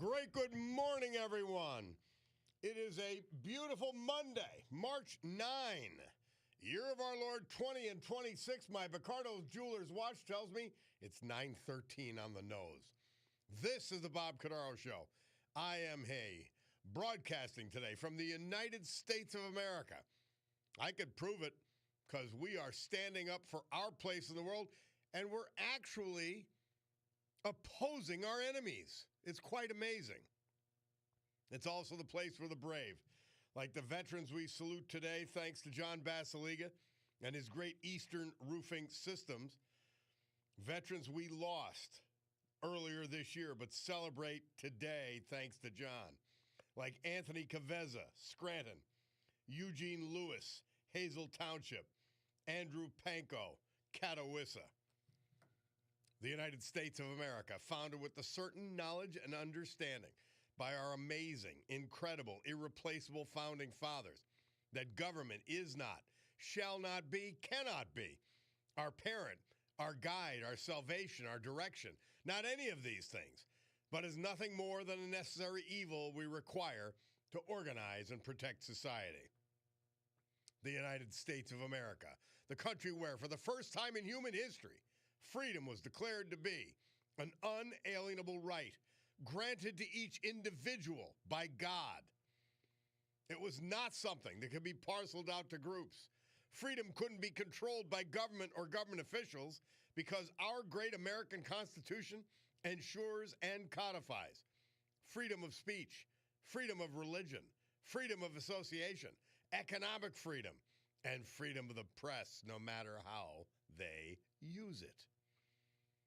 Great good morning, everyone. It is a beautiful Monday, March 9, year of our Lord 20 and 26. My Bacardo's Jewelers watch tells me it's 9:13 on the nose. This is the Bob Cordaro Show. I am Hay, broadcasting today from the United States of America. I could prove it because we are standing up for our place in the world, and we're actually opposing our enemies. It's quite amazing. It's also the place for the brave, like the veterans we salute today, thanks to John Basiliga and his great Eastern Roofing Systems. Veterans we lost earlier this year, but celebrate today thanks to John, like Anthony Caveza, Scranton, Eugene Lewis, Hazel Township, Andrew Pankow, Catawissa. The United States of America, founded with the certain knowledge and understanding by our amazing, incredible, irreplaceable founding fathers that government is not, shall not be, cannot be our parent, our guide, our salvation, our direction. Not any of these things, but is nothing more than a necessary evil we require to organize and protect society. The United States of America, the country where, for the first time in human history, freedom was declared to be an unalienable right granted to each individual by God. It was not something that could be parceled out to groups. Freedom couldn't be controlled by government or government officials because our great American Constitution ensures and codifies freedom of speech, freedom of religion, freedom of association, economic freedom, and freedom of the press, no matter how they use it.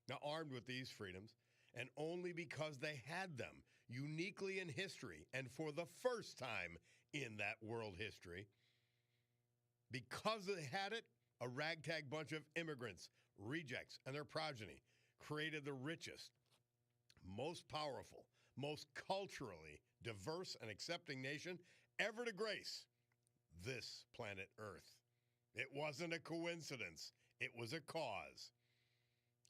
Now, armed with these freedoms, and only because they had them uniquely in history and for the first time in that world history, because they had it, a ragtag bunch of immigrants, rejects, and their progeny created the richest, most powerful, most culturally diverse and accepting nation ever to grace this planet Earth. It wasn't a coincidence. It was a cause.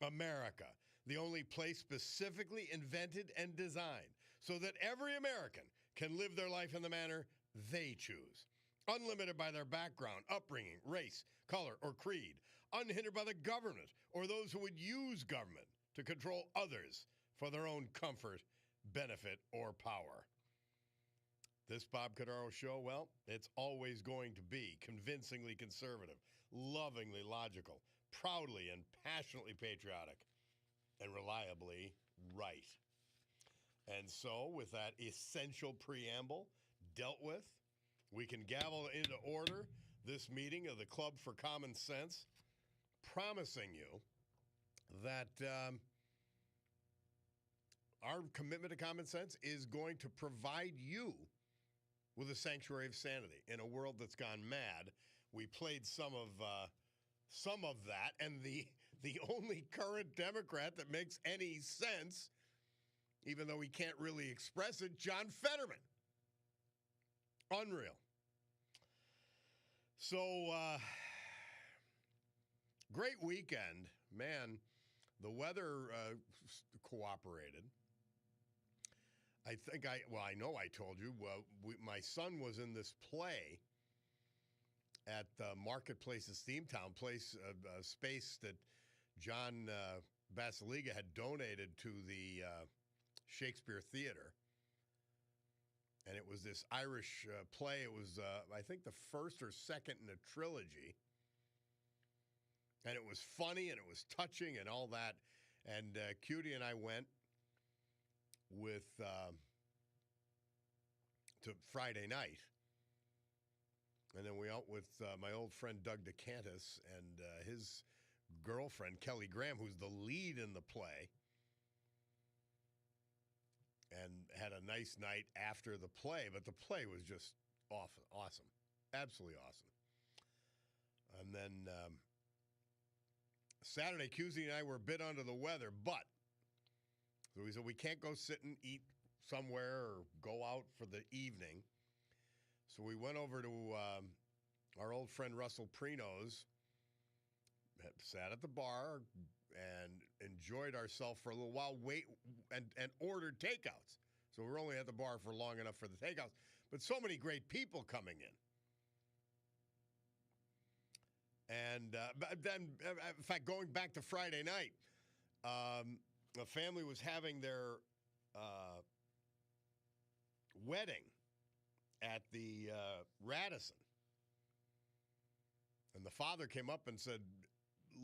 America, the only place specifically invented and designed so that every American can live their life in the manner they choose, unlimited by their background, upbringing, race, color, or creed, unhindered by the government or those who would use government to control others for their own comfort, benefit, or power. This Bob Cordaro Show, well, it's always going to be convincingly conservative, lovingly logical, proudly and passionately patriotic, and reliably right. And so, with that essential preamble dealt with, we can gavel into order this meeting of the Club for Common Sense, promising you that our commitment to common sense is going to provide you with a sanctuary of sanity in a world that's gone mad. We played some of that, and the only current Democrat that makes any sense, even though he can't really express it, John Fetterman. Unreal. So, great weekend. Man, the weather cooperated. I know I told you, my son was in this play at the Marketplace's Steamtown place, a space that John Basiliga had donated to the Shakespeare Theater. And it was this Irish play. It was, I think, the first or second in a trilogy. And it was funny and it was touching and all that. And Cutie and I went with to Friday night. And then we out with my old friend Doug DeCantis and his girlfriend, Kelly Graham, who's the lead in the play, and had a nice night after the play. But the play was just awesome. Absolutely awesome. And then Saturday, Cusie and I were a bit under the weather, but so we said we can't go sit and eat somewhere or go out for the evening. So we went over to our old friend Russell Prino's, sat at the bar and enjoyed ourselves for a little while, and ordered takeouts. So we're only at the bar for long enough for the takeouts. But so many great people coming in. And but then, in fact, going back to Friday night, a family was having their wedding at the Radisson. And the father came up and said,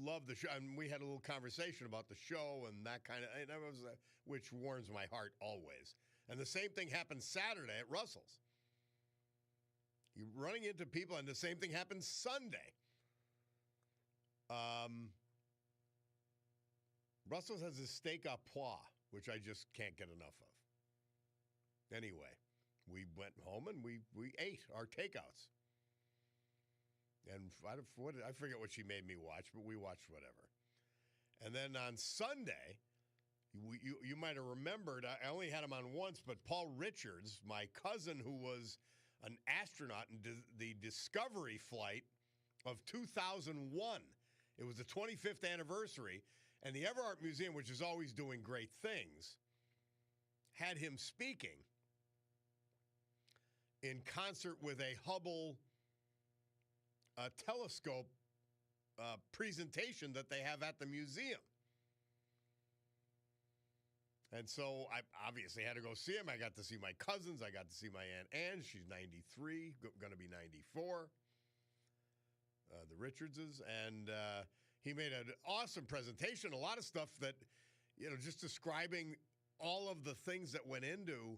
love the show. And we had a little conversation about the show and that kind of, and it was, which warms my heart always. And the same thing happened Saturday at Russell's. You're running into people, and the same thing happened Sunday. Russell's has this steak à pois, which I just can't get enough of. Anyway, we went home and we ate our takeouts. And I forget what she made me watch, but we watched whatever. And then on Sunday, you might have remembered, I only had him on once, but Paul Richards, my cousin who was an astronaut in the Discovery flight of 2001. It was the 25th anniversary, and the Everhart Museum, which is always doing great things, had him speaking in concert with a Hubble telescope presentation that they have at the museum. And so I obviously had to go see him. I got to see my cousins. I got to see my Aunt Ann. She's 93, going to be 94. The Richardses. And he made an awesome presentation. A lot of stuff that, just describing all of the things that went into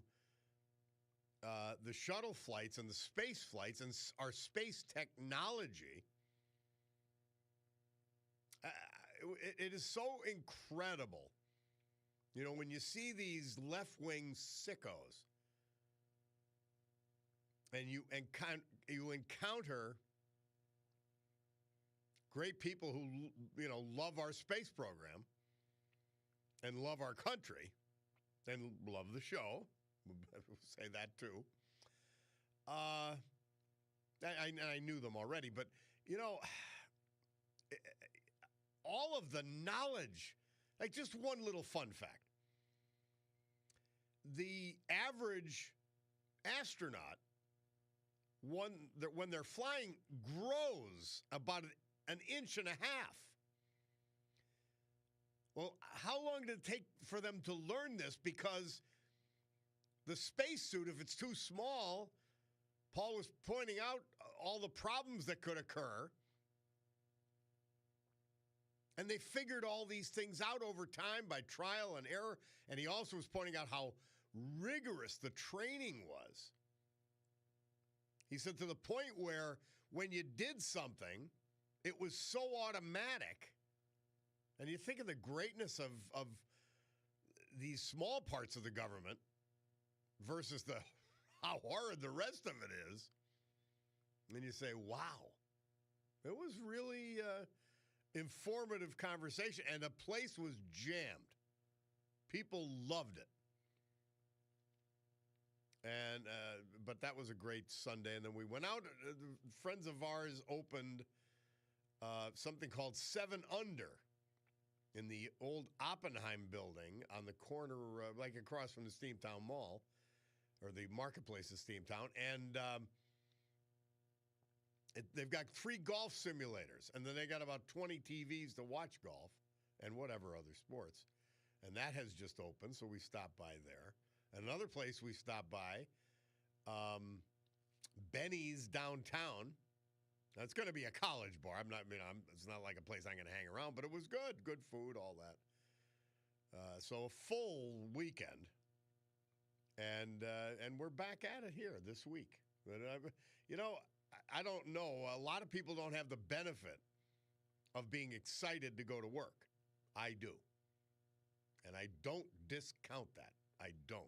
the shuttle flights and the space flights and our space technology. It is so incredible. When you see these left-wing sickos and you encounter great people who, love our space program and love our country and love the show. We'll say that too. I knew them already, but, all of the knowledge, like just one little fun fact. The average astronaut, when they're flying, grows about an inch and a half. Well, how long did it take for them to learn this? Because the spacesuit, if it's too small, Paul was pointing out all the problems that could occur. And they figured all these things out over time by trial and error. And he also was pointing out how rigorous the training was. He said to the point where when you did something, it was so automatic. And you think of the greatness of these small parts of the government versus how hard the rest of it is. And you say, wow, it was really informative conversation. And the place was jammed. People loved it. And but that was a great Sunday. And then we went out. Friends of ours opened something called 7 Under in the old Oppenheim building on the corner, like across from the Steamtown Mall, or the marketplace of Steamtown. And they've got 3 golf simulators, and then they got about 20 TVs to watch golf and whatever other sports. And that has just opened, so we stopped by there. Another place we stopped by, Benny's downtown. Now, it's going to be a college bar. It's not like a place I'm going to hang around, but it was good. Good food, all that. So a full weekend. And we're back at it here this week. But, I don't know. A lot of people don't have the benefit of being excited to go to work. I do. And I don't discount that. I don't.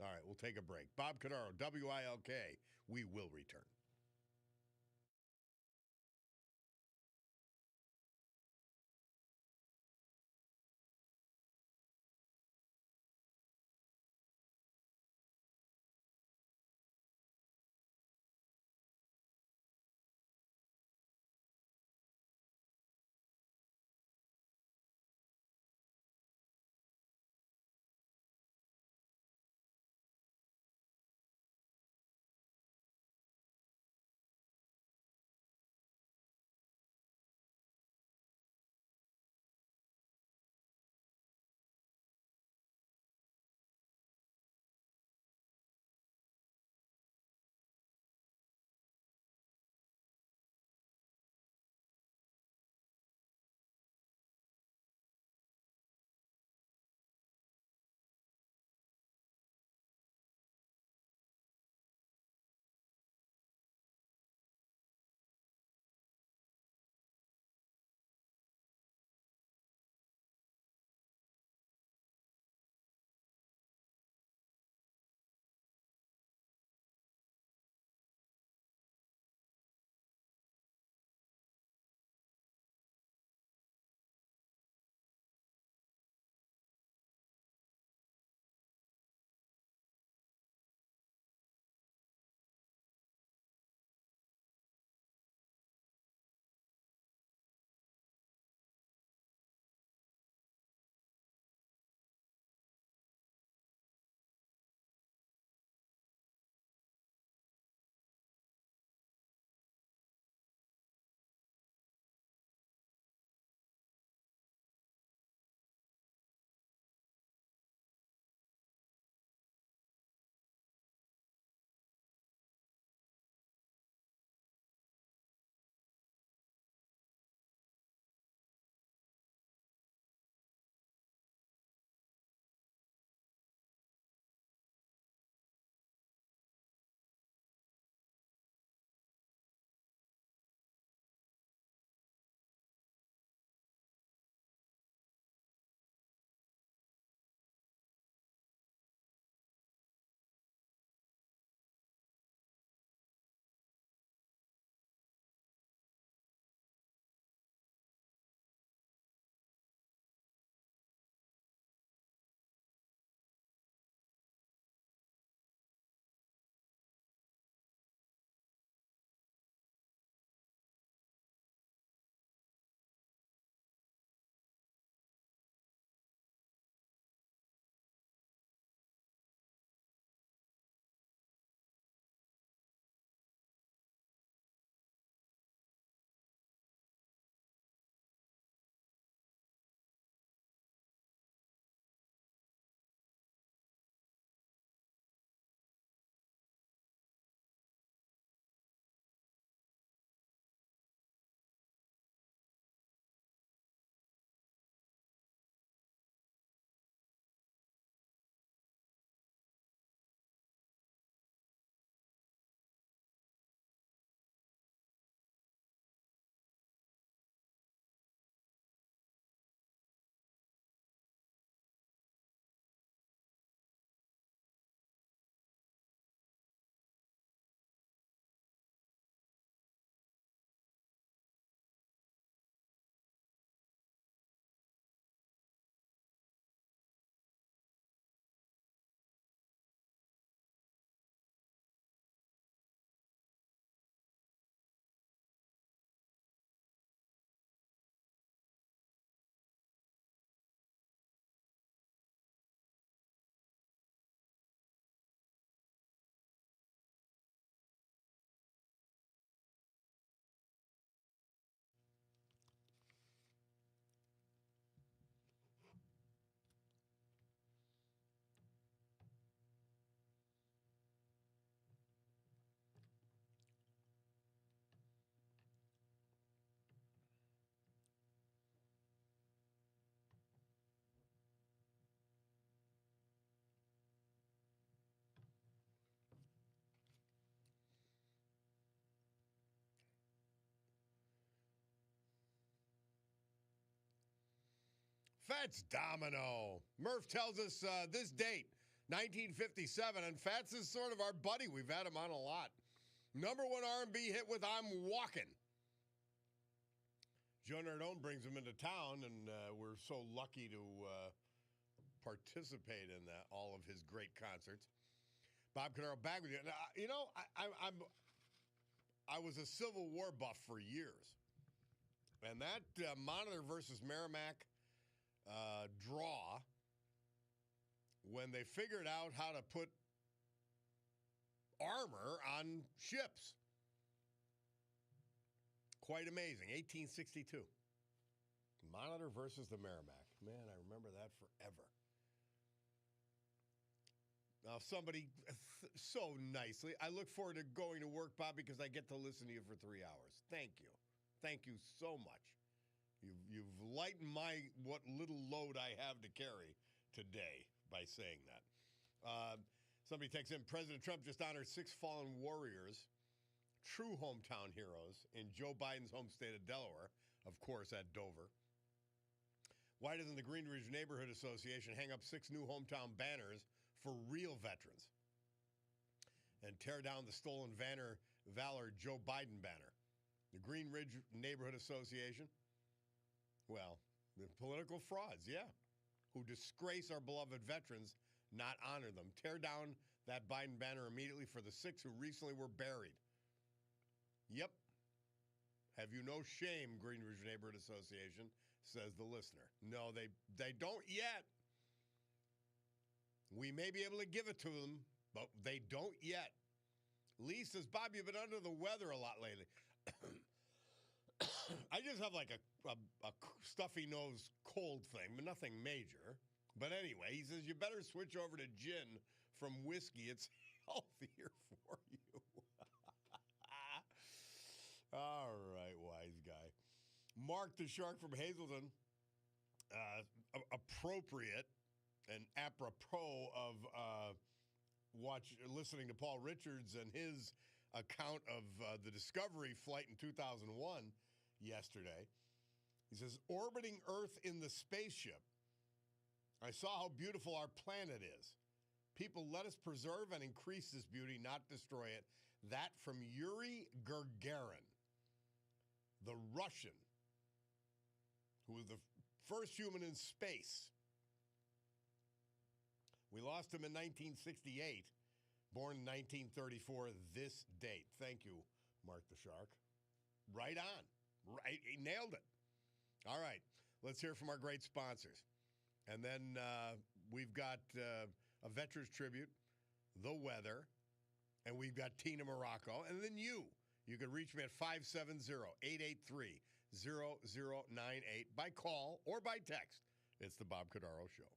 All right, we'll take a break. Bob Cordaro, WILK. We will return. Fats Domino. Murph tells us this date, 1957, and Fats is sort of our buddy. We've had him on a lot. Number one R&B hit with I'm Walkin'. Joe Nardone brings him into town, and we're so lucky to participate in that, all of his great concerts. Bob Cordaro back with you. Now, you know, I was a Civil War buff for years, and that Monitor versus Merrimack draw, when they figured out how to put armor on ships, quite amazing. 1862. Monitor versus the Merrimack. Man, I remember that forever. Now, somebody so nicely, I look forward to going to work, Bob, because I get to listen to you for 3 hours. Thank you. Thank you so much. You've lightened what little load I have to carry today by saying that. Somebody texts in, President Trump just honored 6 fallen warriors, true hometown heroes, in Joe Biden's home state of Delaware, of course, at Dover. Why doesn't the Green Ridge Neighborhood Association hang up 6 new hometown banners for real veterans and tear down the stolen Valor Joe Biden banner? The Green Ridge Neighborhood Association, well, the political frauds, yeah, who disgrace our beloved veterans, not honor them. Tear down that Biden banner immediately for the 6 who recently were buried. Yep. Have you no shame, Green Ridge Neighborhood Association, says the listener. No, they don't yet. We may be able to give it to them, but they don't yet. Lee says, Bob, you've been under the weather a lot lately. I just have like a stuffy nose cold thing, but nothing major. But anyway, he says, you better switch over to gin from whiskey. It's healthier for you. All right, wise guy. Mark the Shark from Hazelton. Appropriate and apropos of listening to Paul Richards and his account of the Discovery flight in 2001 yesterday. He says, orbiting Earth in the spaceship, I saw how beautiful our planet is. People, let us preserve and increase this beauty, not destroy it. That from Yuri Gagarin, the Russian, who was the first human in space. We lost him in 1968, born in 1934, this date. Thank you, Mark the Shark. Right on. Right, he nailed it. All right, let's hear from our great sponsors. And then we've got a Veterans Tribute, the weather, and we've got Tina Morocco, and then you. You can reach me at 570-883-0098 by call or by text. It's the Bob Cordaro Show.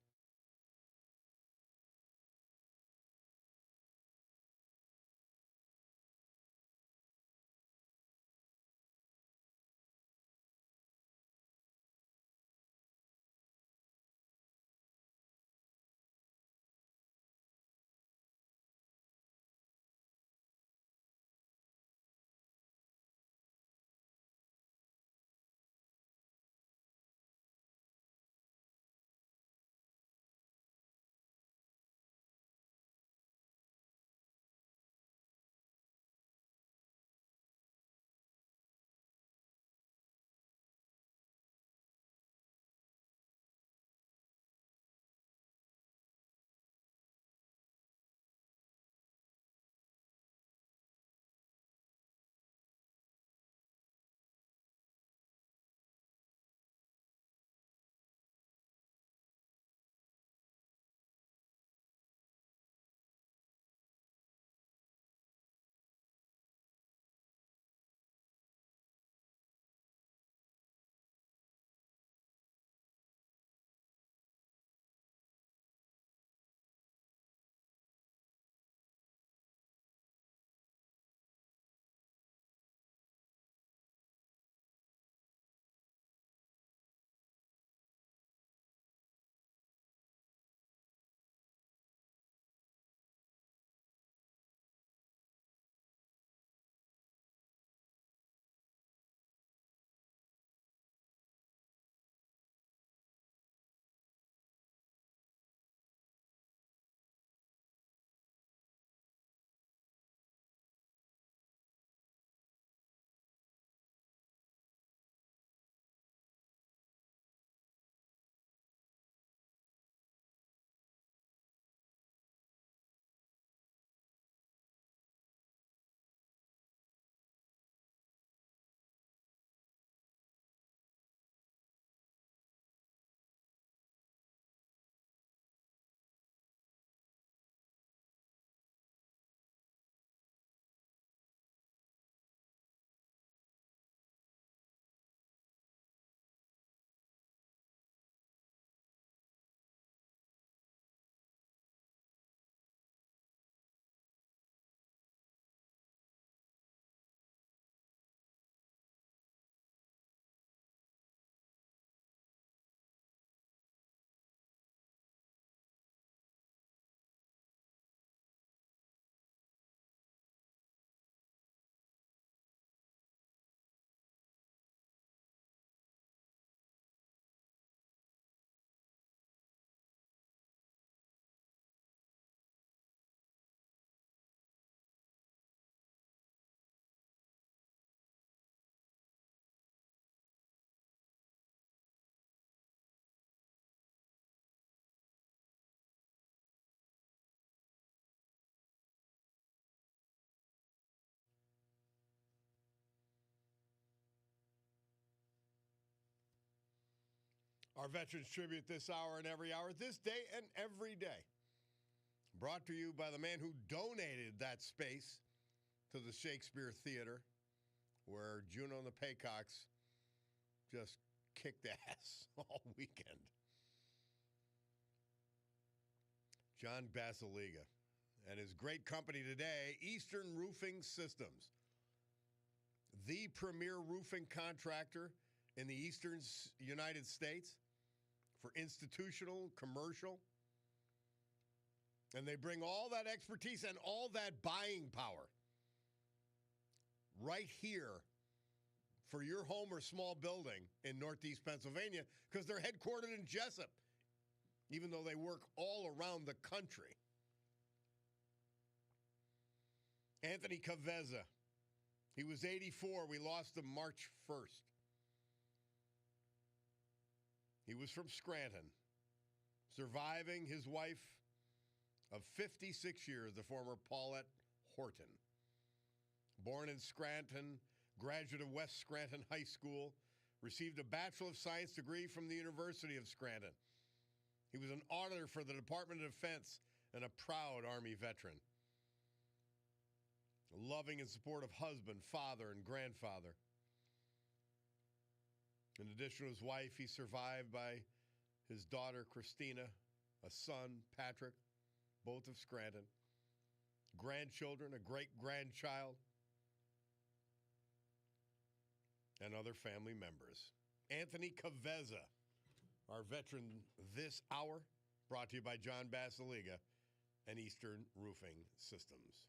Our Veterans Tribute this hour and every hour, this day and every day. Brought to you by the man who donated that space to the Shakespeare Theater, where Juno and the Paycocks just kicked ass all weekend. John Basiliga and his great company today, Eastern Roofing Systems, the premier roofing contractor in the eastern United States for institutional, commercial. And they bring all that expertise and all that buying power right here for your home or small building in Northeast Pennsylvania, because they're headquartered in Jessup, even though they work all around the country. Anthony Caveza. He was 84. We lost him March 1st. He was from Scranton, surviving his wife of 56 years, the former Paulette Horton. Born in Scranton, graduate of West Scranton High School, received a Bachelor of Science degree from the University of Scranton. He was an auditor for the Department of Defense and a proud Army veteran. A loving and supportive husband, father, and grandfather. In addition to his wife, he's survived by his daughter, Christina, a son, Patrick, both of Scranton, grandchildren, a great-grandchild, and other family members. Anthony Caveza, our veteran this hour, brought to you by John Basiliga and Eastern Roofing Systems.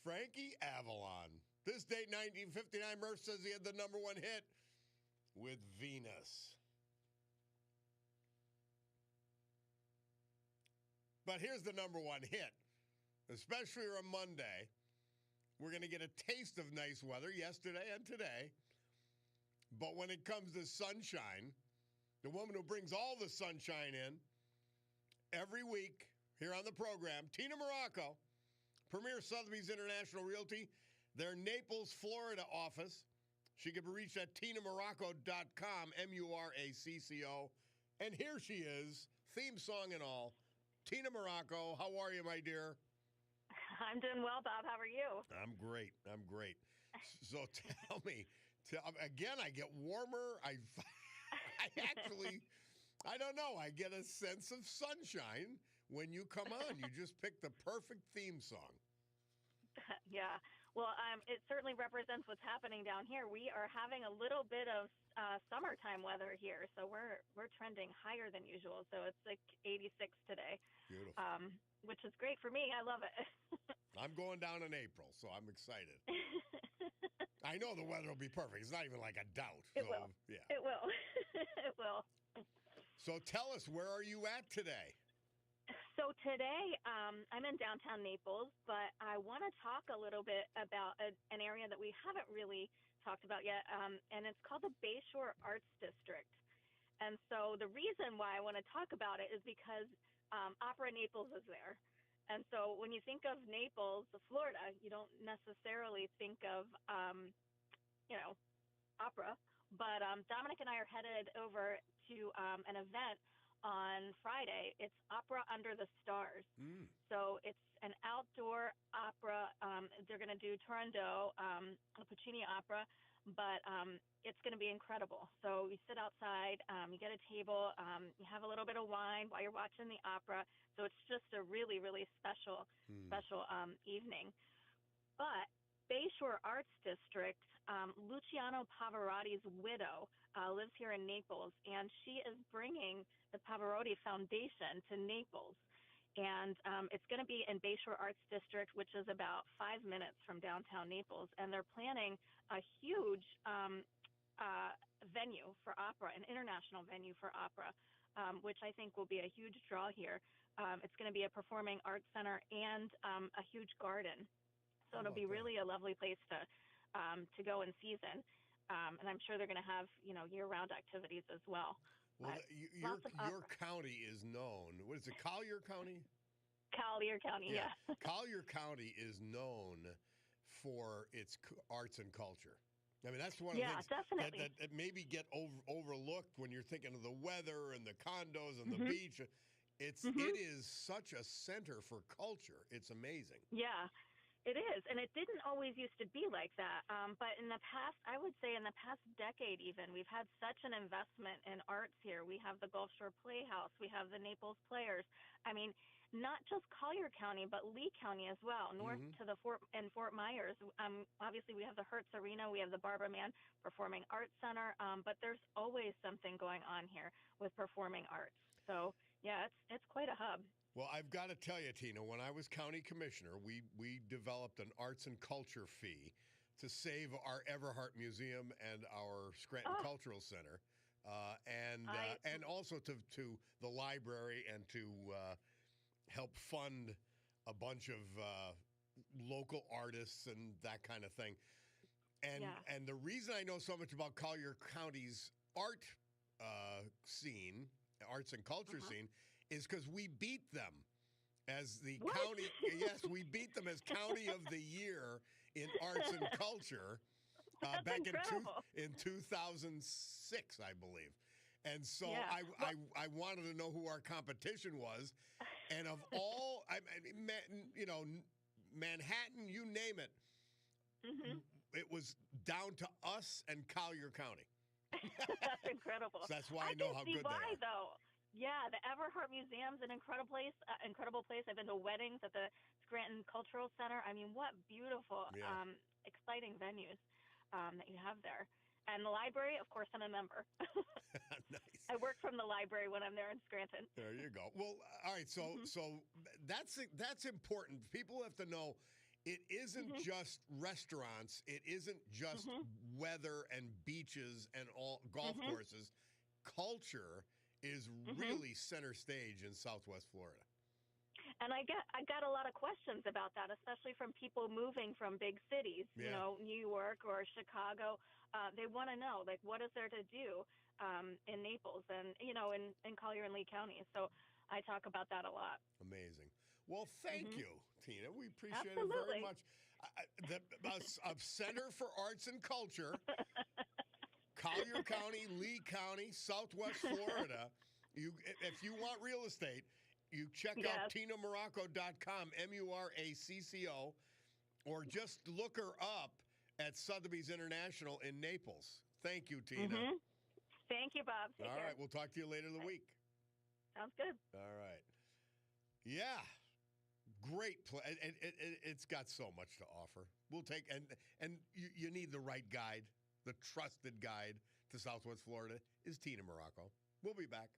Frankie Avalon. This date, 1959, Murph says he had the number one hit with Venus. But here's the number one hit, especially on Monday. We're going to get a taste of nice weather yesterday and today. But when it comes to sunshine, the woman who brings all the sunshine in every week here on the program, Tina Morocco, Premier Sotheby's International Realty, their Naples, Florida office. She can be reached at tinamorocco.com, M-U-R-A-C-C-O. And here she is, theme song and all. Tina Morocco, how are you, my dear? I'm doing well, Bob. How are you? I'm great. So tell me, again, I get warmer. I don't know. I get a sense of sunshine when you come on. You just picked the perfect theme song. Yeah. Well, it certainly represents what's happening down here. We are having a little bit of summertime weather here, so we're trending higher than usual. So it's like 86 today. Beautiful. Which is great for me. I love it. I'm going down in April, so I'm excited. I know the weather will be perfect. It's not even like a doubt. It will. Yeah. It will. It will. So tell us, where are you at today? So today, I'm in downtown Naples, but I want to talk a little bit about an area that we haven't really talked about yet, and it's called the Bayshore Arts District. And so the reason why I want to talk about it is because Opera Naples is there. And so when you think of Naples, Florida, you don't necessarily think of, you know, opera. But Dominic and I are headed over to an event on Friday. It's Opera Under the Stars. Mm. So it's an outdoor opera. They're going to do Turandot, a Puccini opera, but it's going to be incredible. So you sit outside, you get a table, you have a little bit of wine while you're watching the opera. So it's just a really, really special, special evening. But Bayshore Arts District, Luciano Pavarotti's widow lives here in Naples, and she is bringing the Pavarotti Foundation to Naples. And it's going to be in Bayshore Arts District, which is about 5 minutes from downtown Naples. And they're planning a huge venue for opera, an international venue for opera, which I think will be a huge draw here. It's going to be a performing arts center and a huge garden. So it'll be really a lovely place to go in season. And I'm sure they're going to have, year-round activities as well. Well, your county is known. What is it, Collier County? Collier County, yeah. Collier County is known for its arts and culture. I mean, that's one of the things definitely. that maybe get overlooked when you're thinking of the weather and the condos and the beach. It is such a center for culture. It's amazing. Yeah. It is, and it didn't always used to be like that. But in the past, I would say in the past decade even, we've had such an investment in arts here. We have the Gulf Shore Playhouse. We have the Naples Players. I mean, not just Collier County, but Lee County as well, north to the Fort Myers. Obviously, we have the Hertz Arena. We have the Barbara Mann Performing Arts Center. But there's always something going on here with performing arts. So, yeah, it's quite a hub. Well, I've got to tell you, Tina, when I was county commissioner, we developed an arts and culture fee to save our Everhart Museum and our Scranton Cultural Center, and also to the library and to help fund a bunch of local artists and that kind of thing. And the reason I know so much about Collier County's art scene, arts and culture scene, is because we beat them as the county. Yes, we beat them as County of the Year in arts and culture back in 2006, I believe. And so I wanted to know who our competition was, and of all, Manhattan, you name it, it was down to us and Collier County. That's incredible. So that's why I know how good they are. Though. Yeah, the Everhart Museum's an incredible place. I've been to weddings at the Scranton Cultural Center. I mean, what beautiful, exciting venues that you have there. And the library, of course, I'm a member. Nice. I work from the library when I'm there in Scranton. There you go. Well, all right. So that's important. People have to know it isn't just restaurants. It isn't just weather and beaches and all golf courses. Culture is really center stage in Southwest Florida. And I got a lot of questions about that, especially from people moving from big cities, New York or Chicago. They want to know, like, what is there to do in Naples and, in Collier and Lee County. So I talk about that a lot. Amazing. Well, thank you, Tina. We appreciate it very much. A Center for Arts and Culture, Collier County, Lee County, Southwest Florida. If you want real estate, you check out TinaMorocco.com, MURACCO, or just look her up at Sotheby's International in Naples. Thank you, Tina. Thank you, Bob. Take care. All right, we'll talk to you later in the week. Sounds good. All right. Yeah. Great place. It's got so much to offer. We'll take, and you need the right guide. The trusted guide to Southwest Florida is Tina Morocco. We'll be back.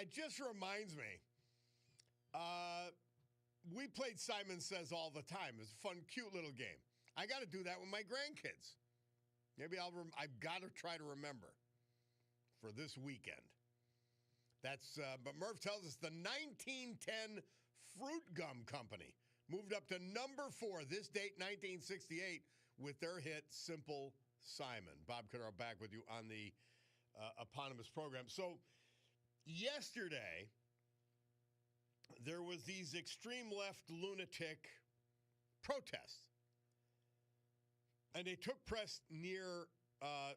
it just reminds me. We played Simon Says all the time. It's a fun, cute little game. I got to do that with my grandkids. Maybe I've got to try to remember for this weekend. But Murph tells us the 1910 Fruit Gum Company moved up to number 4 this date, 1968, with their hit Simple Simon. Bob Cordaro back with you on the eponymous program. So yesterday, there was these extreme left lunatic protests. And they took press near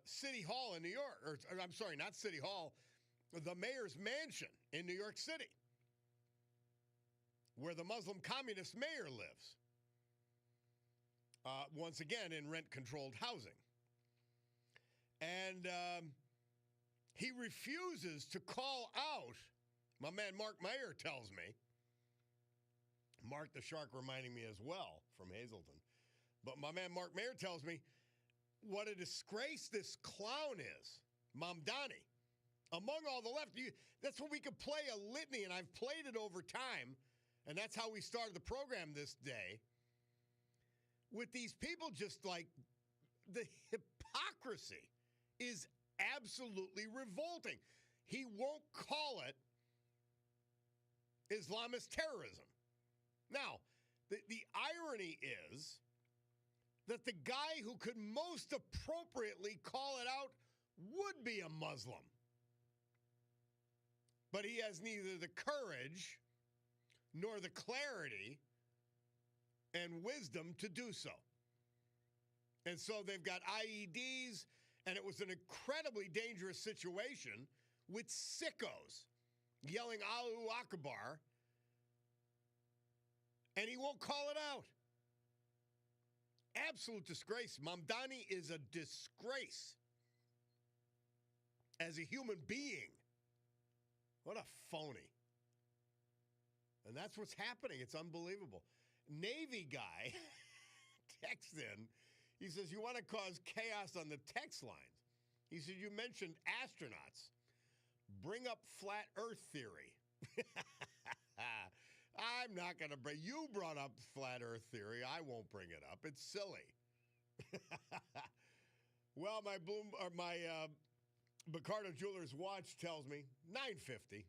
City Hall in New York. Or I'm sorry, not City Hall, the mayor's mansion in New York City, where the Muslim communist mayor lives. Once again, in rent-controlled housing. And he refuses to call out, my man Mark Mayer tells me, Mark the Shark reminding me as well from Hazleton, but my man Mark Mayer tells me what a disgrace this clown is, Mamdani. Among all the left, that's what we could play a litany, and I've played it over time, and that's how we started the program this day, with these people just like the hypocrisy is absolutely revolting. He won't call it Islamist terrorism. Now, the irony is that the guy who could most appropriately call it out would be a Muslim. But he has neither the courage nor the clarity and wisdom to do so. And so they've got IEDs, and it was an incredibly dangerous situation with sickos yelling Allahu Akbar, and he won't call it out. Absolute disgrace. Mamdani is a disgrace as a human being. What a phony. And that's what's happening. It's unbelievable. Navy guy texts in. He says, you want to cause chaos on the text lines. He said, you mentioned astronauts. Bring up flat earth theory. I'm not going to bring. You brought up flat earth theory. I won't bring it up. It's silly. Well, my Bacardo Jewelers watch tells me $9.50.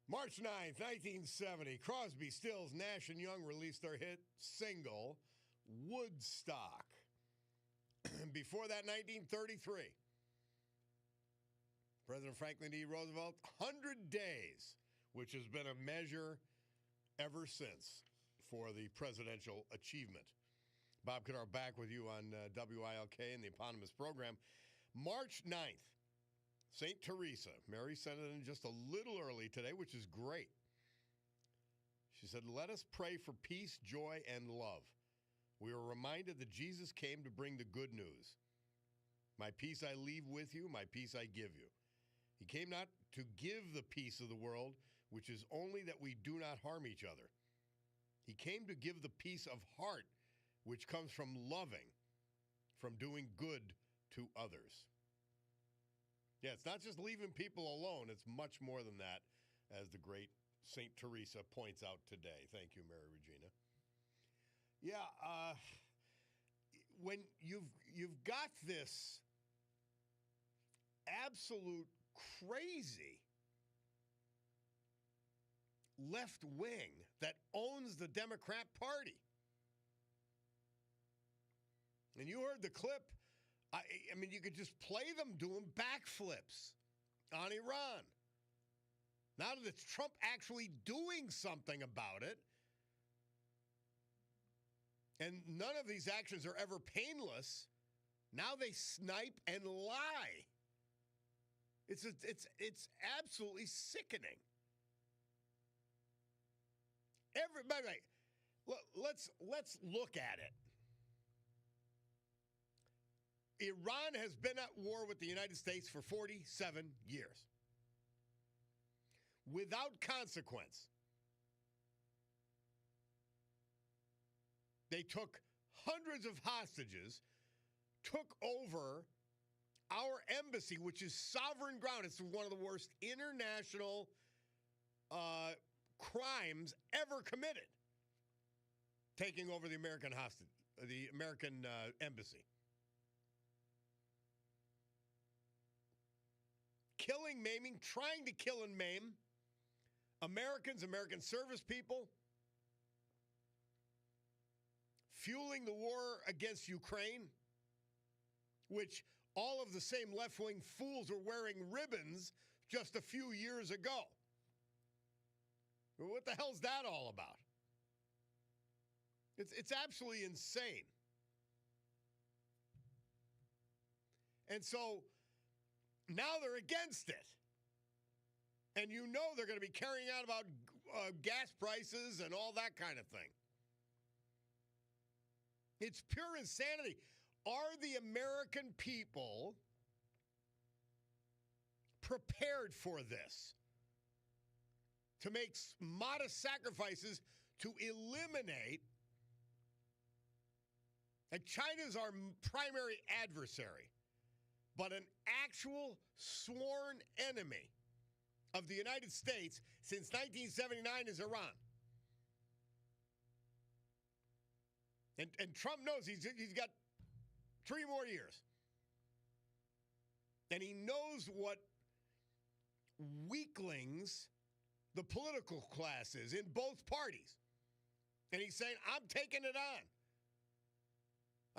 March 9th, 1970, Crosby, Stills, Nash & Young released their hit single, Woodstock. Before that, 1933, President Franklin D. Roosevelt, 100 days, which has been a measure ever since for the presidential achievement. Bob Cordaro back with you on WILK and the eponymous program. March 9th, St. Teresa. Mary sent it in just a little early today, which is great. She said, let us pray for peace, joy, and love. We are reminded that Jesus came to bring the good news. My peace I leave with you, my peace I give you. He came not to give the peace of the world, which is only that we do not harm each other. He came to give the peace of heart, which comes from loving, from doing good to others. Yeah, it's not just leaving people alone. It's much more than that, as the great St. Teresa points out today. Thank you, Mary Regina. Yeah, when you've got this absolute crazy left wing that owns the Democrat Party. And you heard the clip. I mean, you could just play them doing backflips on Iran. Now that it's Trump actually doing something about it, and none of these actions are ever painless, now they snipe and lie. It's absolutely sickening. Everybody, let's look at it. Iran has been at war with the United States for 47 years. Without consequence. They took hundreds of hostages, took over our embassy, which is sovereign ground. It's one of the worst international crimes ever committed, taking over the American embassy. Killing, maiming, trying to kill and maim Americans, American service people, fueling the war against Ukraine, which all of the same left-wing fools were wearing ribbons just a few years ago. What the hell's that all about? It's absolutely insane. And so now they're against it. And you know they're going to be carrying out about gas prices and all that kind of thing. It's pure insanity. Are the American people prepared for this? To make modest sacrifices to eliminate, and China's our primary adversary, but an actual sworn enemy of the United States since 1979 is Iran. And Trump knows he's got 3 more years. And he knows what weaklings the political class is in both parties. And he's saying, I'm taking it on.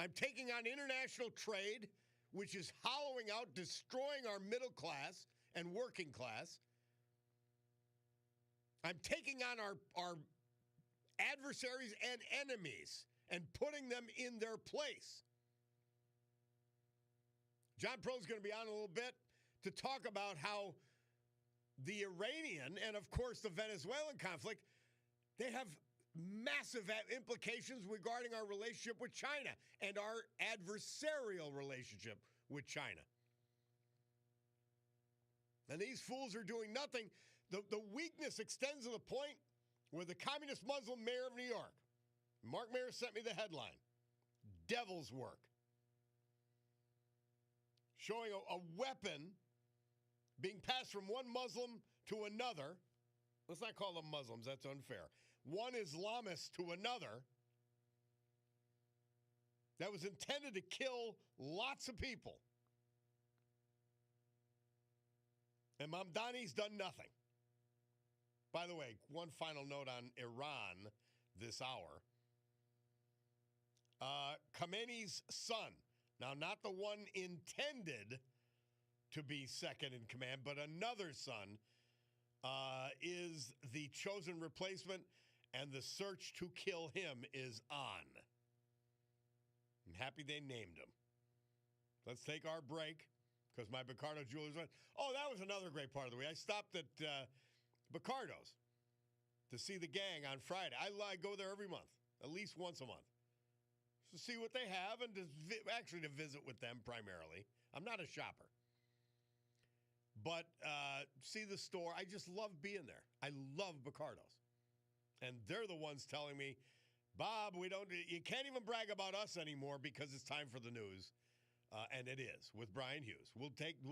I'm taking on international trade, which is hollowing out, destroying our middle class and working class. I'm taking on our adversaries and enemies and putting them in their place. John Pearl's going to be on a little bit to talk about how the Iranian and, of course, the Venezuelan conflict, they have massive implications regarding our relationship with China and our adversarial relationship with China. And these fools are doing nothing. The weakness extends to the point where the communist Muslim mayor of New York, Mark Mayer sent me the headline, Devil's Work, showing a weapon being passed from one Muslim to another. Let's not call them Muslims, that's unfair. One Islamist to another that was intended to kill lots of people. And Mamdani's done nothing. By the way, one final note on Iran this hour. Khamenei's son, now not the one intended to be second in command, but another son, is the chosen replacement, and the search to kill him is on. I'm happy they named him. Let's take our break because my Picardo Jewelers went. Oh, that was another great part of the week. I stopped at Picardo's to see the gang on Friday. I go there every month, at least once a month, to see what they have and actually to visit with them primarily. I'm not a shopper. But see the store. I just love being there. I love Picardo's. And they're the ones telling me, Bob, you can't even brag about us anymore because it's time for the news. And it is with Brian Hughes. We'll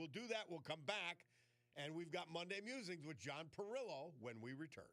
do that. We'll come back. And we've got Monday Musings with John Perillo when we return.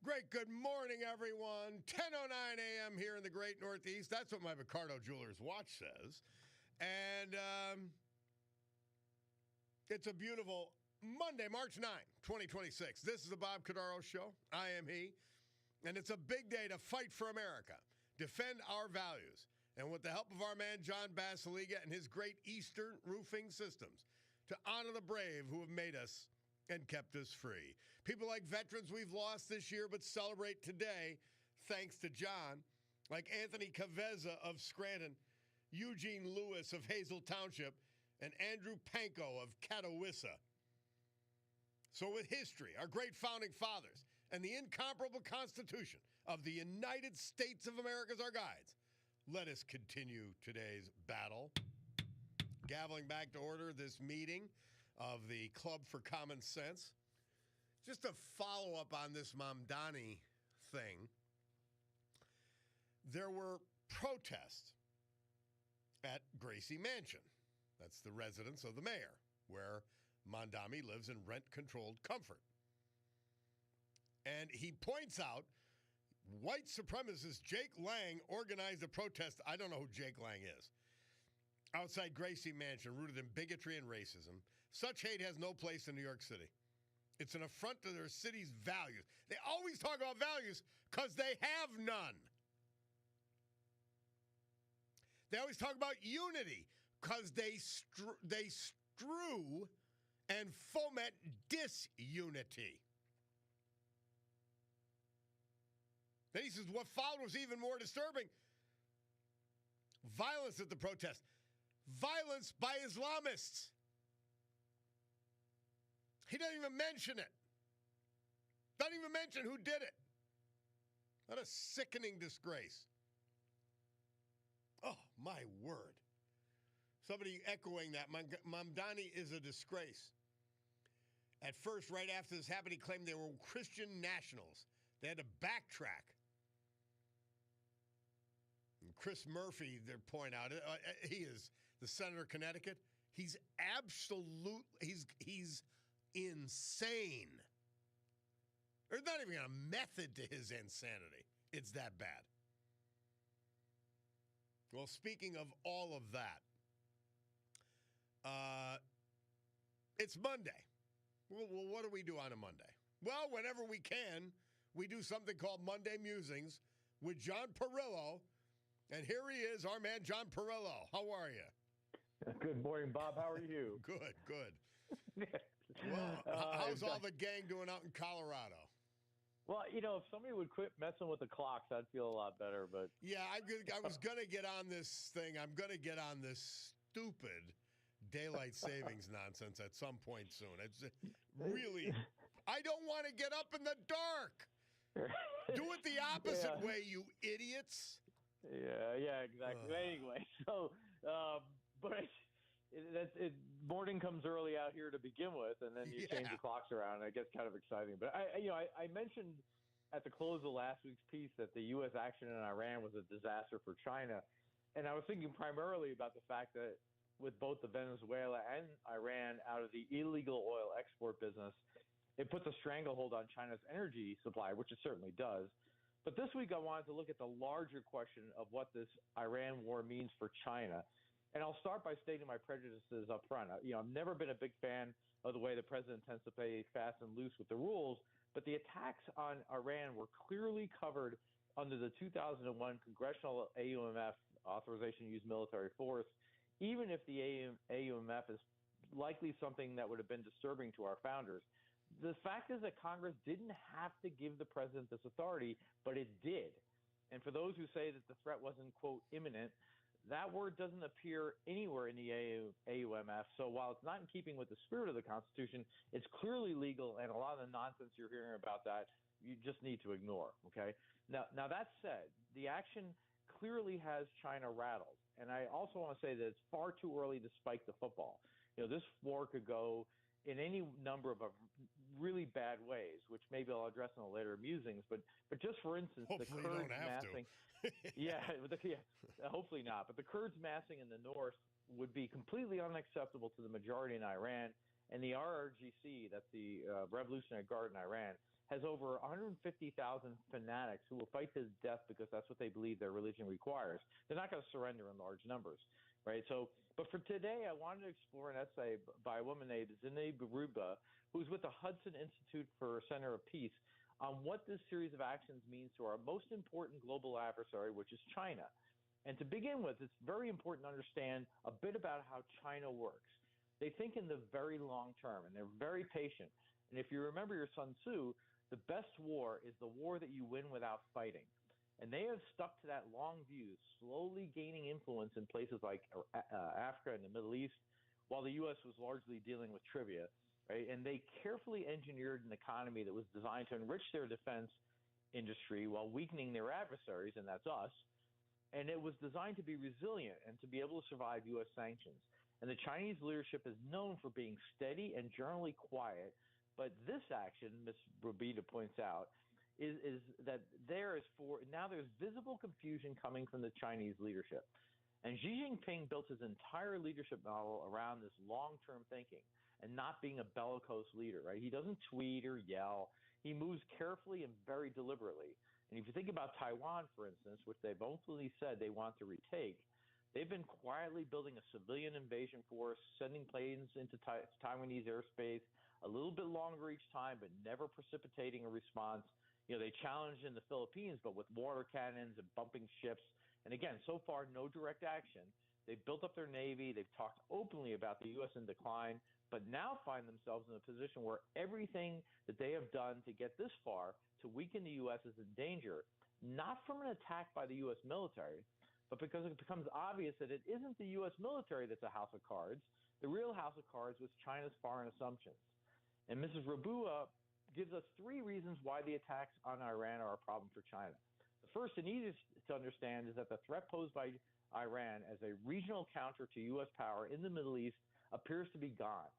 Great good morning, everyone. 10:09 a.m. here in the great Northeast. That's what my Cordaro Jewelers watch says. And it's a beautiful Monday, March 9, 2026. This is the Bob Cordaro Show. I am he. And it's a big day to fight for America, defend our values, and with the help of our man John Basiliga and his great Eastern Roofing Systems, to honor the brave who have made us and kept us free. People like veterans we've lost this year but celebrate today thanks to John, like Anthony Caveza of Scranton, Eugene Lewis of Hazel Township, and Andrew Panko of Catawissa. So with history, our great founding fathers, and the incomparable Constitution of the United States of America as our guides, let us continue today's battle. Gaveling back to order this meeting of the Club for Common Sense. Just a follow-up on this Mamdani thing. There were protests at Gracie Mansion. That's the residence of the mayor, where Mamdani lives in rent-controlled comfort. And he points out white supremacist Jake Lang organized a protest. I don't know who Jake Lang is. Outside Gracie Mansion, rooted in bigotry and racism. Such hate has no place in New York City. It's an affront to their city's values. They always talk about values because they have none. They always talk about unity because they strew and foment disunity. Then he says what followed was even more disturbing. Violence at the protest. Violence by Islamists. He doesn't even mention it. Doesn't even mention who did it. What a sickening disgrace. Oh, my word. Somebody echoing that. Mamdani is a disgrace. At first, right after this happened, he claimed they were Christian nationals. They had to backtrack. And Chris Murphy, they point out, he is the senator of Connecticut. He's he's insane. There's not even a method to his insanity. It's that bad. Well, speaking of all of that, it's Monday. Well, what do we do on a Monday? Well, whenever we can, we do something called Monday Musings with John Perillo. And here he is, our man, John Perillo. How are you? Good morning, Bob. How are you? Good. Well, how's all the gang doing out in Colorado? Well, if somebody would quit messing with the clocks, I'd feel a lot better. But yeah, I was going to get on this thing. I'm going to get on this stupid daylight savings nonsense at some point soon. It's really, I don't want to get up in the dark. Do it the opposite way, you idiots. Yeah, exactly. Anyway, so, but morning comes early out here to begin with, and then you change the clocks around, and it gets kind of exciting. But I mentioned at the close of last week's piece that the U.S. action in Iran was a disaster for China, and I was thinking primarily about the fact that with both the Venezuela and Iran out of the illegal oil export business, it puts a stranglehold on China's energy supply, which it certainly does. But this week I wanted to look at the larger question of what this Iran war means for China. And I'll start by stating my prejudices up front. I've never been a big fan of the way the president tends to play fast and loose with the rules, but the attacks on Iran were clearly covered under the 2001 Congressional AUMF authorization to use military force, even if the AUMF is likely something that would have been disturbing to our founders. The fact is that Congress didn't have to give the president this authority, but it did. And for those who say that the threat wasn't, quote, imminent, that word doesn't appear anywhere in the AUMF. So while it's not in keeping with the spirit of the Constitution, it's clearly legal, and a lot of the nonsense you're hearing about that, you just need to ignore, okay? Now that said, the action clearly has China rattled. And I also want to say that it's far too early to spike the football. This war could go in any number of really bad ways, which maybe I'll address in the later musings. But just for instance, hopefully the Kurds you don't have massing. To. Hopefully not. But the Kurds massing in the north would be completely unacceptable to the majority in Iran. And the RRGC, that's the Revolutionary Guard in Iran, has over 150,000 fanatics who will fight to the death because that's what they believe their religion requires. They're not going to surrender in large numbers, right? So, but for today, I wanted to explore an essay by a woman named Zine Baruba, who's with the Hudson Institute for Center of Peace, on what this series of actions means to our most important global adversary, which is China. And to begin with, it's very important to understand a bit about how China works. They think in the very long term, and they're very patient. And if you remember your Sun Tzu, the best war is the war that you win without fighting. And they have stuck to that long view, slowly gaining influence in places like Africa and the Middle East, while the U.S. was largely dealing with trivia. Right? And they carefully engineered an economy that was designed to enrich their defense industry while weakening their adversaries, and that's us. And it was designed to be resilient and to be able to survive U.S. sanctions. And the Chinese leadership is known for being steady and generally quiet. But this action, Ms. Robita points out, is that there's visible confusion coming from the Chinese leadership. And Xi Jinping built his entire leadership model around this long-term thinking and not being a bellicose leader, right? He doesn't tweet or yell. He moves carefully and very deliberately. And if you think about Taiwan, for instance, which they've openly said they want to retake, they've been quietly building a civilian invasion force, sending planes into Taiwanese airspace a little bit longer each time, but never precipitating a response. You know, they challenged in the Philippines, but with water cannons and bumping ships. And again, so far, no direct action. They've built up their Navy. They've talked openly about the U.S. in decline, but now find themselves in a position where everything that they have done to get this far to weaken the U.S. is in danger, not from an attack by the U.S. military, but because it becomes obvious that it isn't the U.S. military that's a house of cards. The real house of cards was China's foreign assumptions. And Mrs. Rabua gives us three reasons why the attacks on Iran are a problem for China. The first and easiest to understand is that the threat posed by Iran as a regional counter to U.S. power in the Middle East appears to be gone.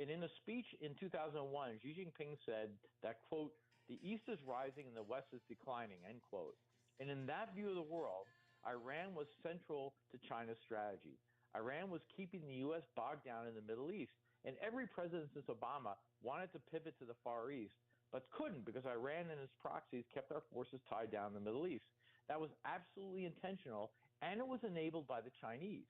And in a speech in 2001, Xi Jinping said that, quote, the East is rising and the West is declining, end quote. And in that view of the world, Iran was central to China's strategy. Iran was keeping the U.S. bogged down in the Middle East. And every president since Obama wanted to pivot to the Far East, but couldn't because Iran and its proxies kept our forces tied down in the Middle East. That was absolutely intentional, and it was enabled by the Chinese.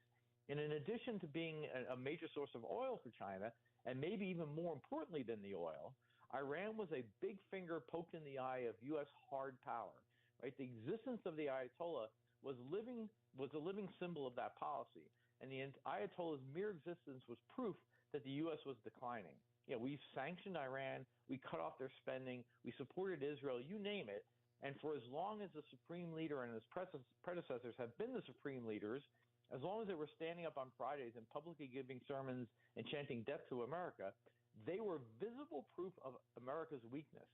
And in addition to being a major source of oil for China, and maybe even more importantly than the oil, Iran was a big finger poked in the eye of U.S. hard power. Right? The existence of the Ayatollah was a living symbol of that policy, and the Ayatollah's mere existence was proof that the U.S. was declining. You know, we sanctioned Iran, we cut off their spending, we supported Israel, you name it, and for as long as the supreme leader and his predecessors have been the supreme leaders, as long as they were standing up on Fridays and publicly giving sermons and chanting death to America, they were visible proof of America's weakness.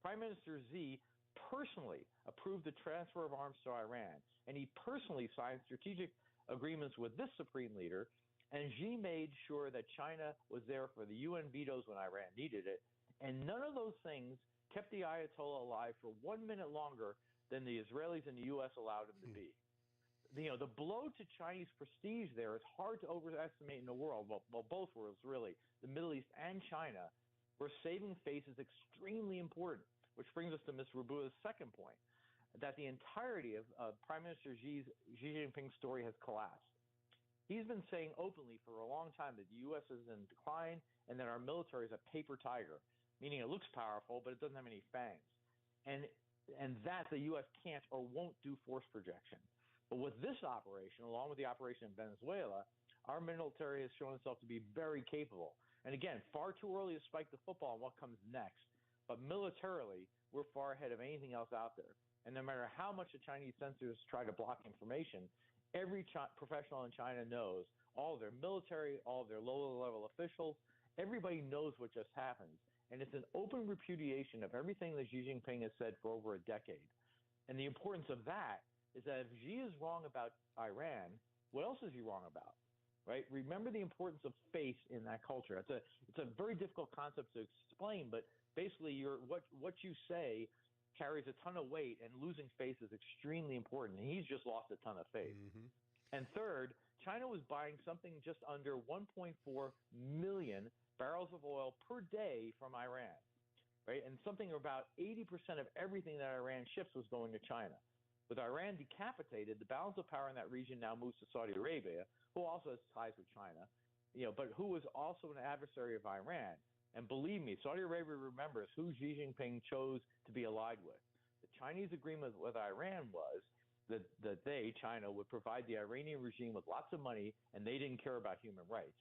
Prime Minister Xi personally approved the transfer of arms to Iran, and he personally signed strategic agreements with this supreme leader, and Xi made sure that China was there for the UN vetoes when Iran needed it, and none of those things kept the Ayatollah alive for 1 minute longer than the Israelis and the U.S. allowed him to be. You know, the blow to Chinese prestige there is hard to overestimate in the world. Well, both worlds, really, the Middle East and China, where saving face is extremely important, which brings us to Ms. Rabua's second point, that the entirety of Prime Minister Xi Jinping's story has collapsed. He's been saying openly for a long time that the U.S. is in decline and that our military is a paper tiger, meaning it looks powerful, but it doesn't have any fangs, and that the U.S. can't or won't do force projection. But with this operation, along with the operation in Venezuela, our military has shown itself to be very capable. And again, far too early to spike the football on what comes next. But militarily, we're far ahead of anything else out there. And no matter how much the Chinese censors try to block information, every professional in China knows, all of their military, all of their lower-level officials, everybody knows what just happened. And it's an open repudiation of everything that Xi Jinping has said for over a decade. And the importance of that is that if Xi is wrong about Iran, what else is he wrong about? Right? Remember the importance of face in that culture. It's a very difficult concept to explain, but basically what you say carries a ton of weight, and losing face is extremely important. And he's just lost a ton of face. Mm-hmm. And third, China was buying something just under 1.4 million barrels of oil per day from Iran. right? And something about 80% of everything that Iran ships was going to China. With Iran decapitated, the balance of power in that region now moves to Saudi Arabia, who also has ties with China, but who was also an adversary of Iran. And believe me, Saudi Arabia remembers who Xi Jinping chose to be allied with. The Chinese agreement with Iran was that they, China, would provide the Iranian regime with lots of money, and they didn't care about human rights.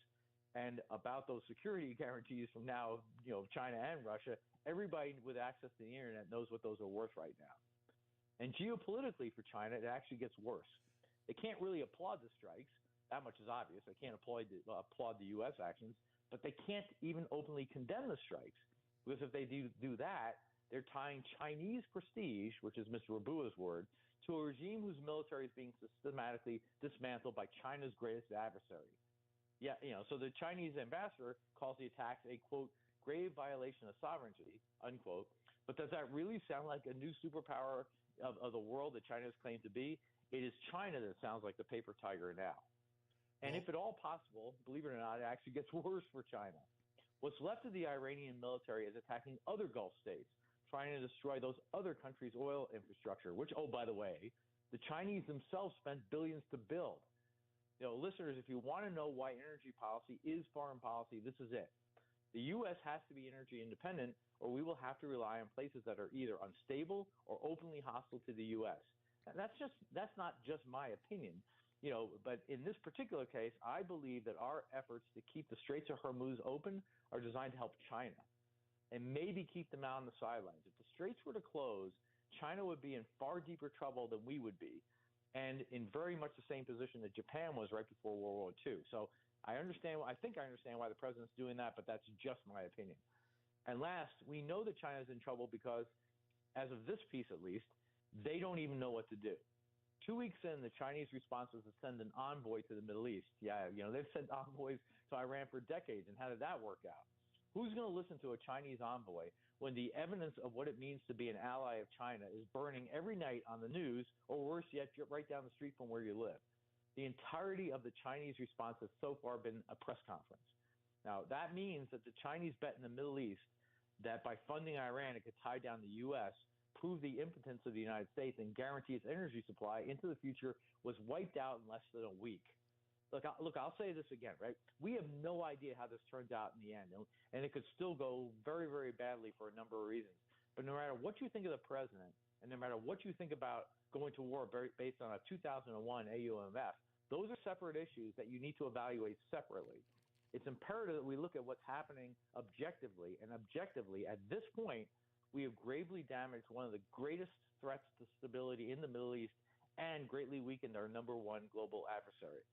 And about those security guarantees from now, China and Russia, everybody with access to the internet knows what those are worth right now. And geopolitically for China, it actually gets worse. They can't really applaud the strikes. That much is obvious. They can't applaud the U.S. actions, but they can't even openly condemn the strikes, because if they do that, they're tying Chinese prestige, which is Mr. Rabua's word, to a regime whose military is being systematically dismantled by China's greatest adversary. Yeah, so the Chinese ambassador calls the attacks a, quote, grave violation of sovereignty, unquote. But does that really sound like a new superpower of the world that China has claimed to be? It is China that sounds like the paper tiger now. And if at all possible, believe it or not, it actually gets worse for China. What's left of the Iranian military is attacking other Gulf states, trying to destroy those other countries' oil infrastructure, which, oh, by the way, the Chinese themselves spent billions to build. Listeners, if you want to know why energy policy is foreign policy, this is it. The U.S. has to be energy independent, or we will have to rely on places that are either unstable or openly hostile to the U.S. And that's not just my opinion. But in this particular case, I believe that our efforts to keep the Straits of Hormuz open are designed to help China and maybe keep them out on the sidelines. If the Straits were to close, China would be in far deeper trouble than we would be, and in very much the same position that Japan was right before World War II. So I think I understand why the president's doing that, but that's just my opinion. And last, we know that China's in trouble because, as of this piece at least, they don't even know what to do. 2 weeks in, the Chinese response was to send an envoy to the Middle East. Yeah, they've sent envoys to Iran for decades, and how did that work out? Who's going to listen to a Chinese envoy when the evidence of what it means to be an ally of China is burning every night on the news, or worse yet, right down the street from where you live? The entirety of the Chinese response has so far been a press conference. Now, that means that the Chinese bet in the Middle East that by funding Iran, it could tie down the U.S., prove the impotence of the United States, and guarantee its energy supply into the future was wiped out in less than a week. Look, I'll say this again, right? We have no idea how this turns out in the end, and it could still go very, very badly for a number of reasons. But no matter what you think of the president, and no matter what you think about going to war based on a 2001 AUMF, those are separate issues that you need to evaluate separately. It's imperative that we look at what's happening objectively, and objectively, at this point, we have gravely damaged one of the greatest threats to stability in the Middle East and greatly weakened our number one global adversary.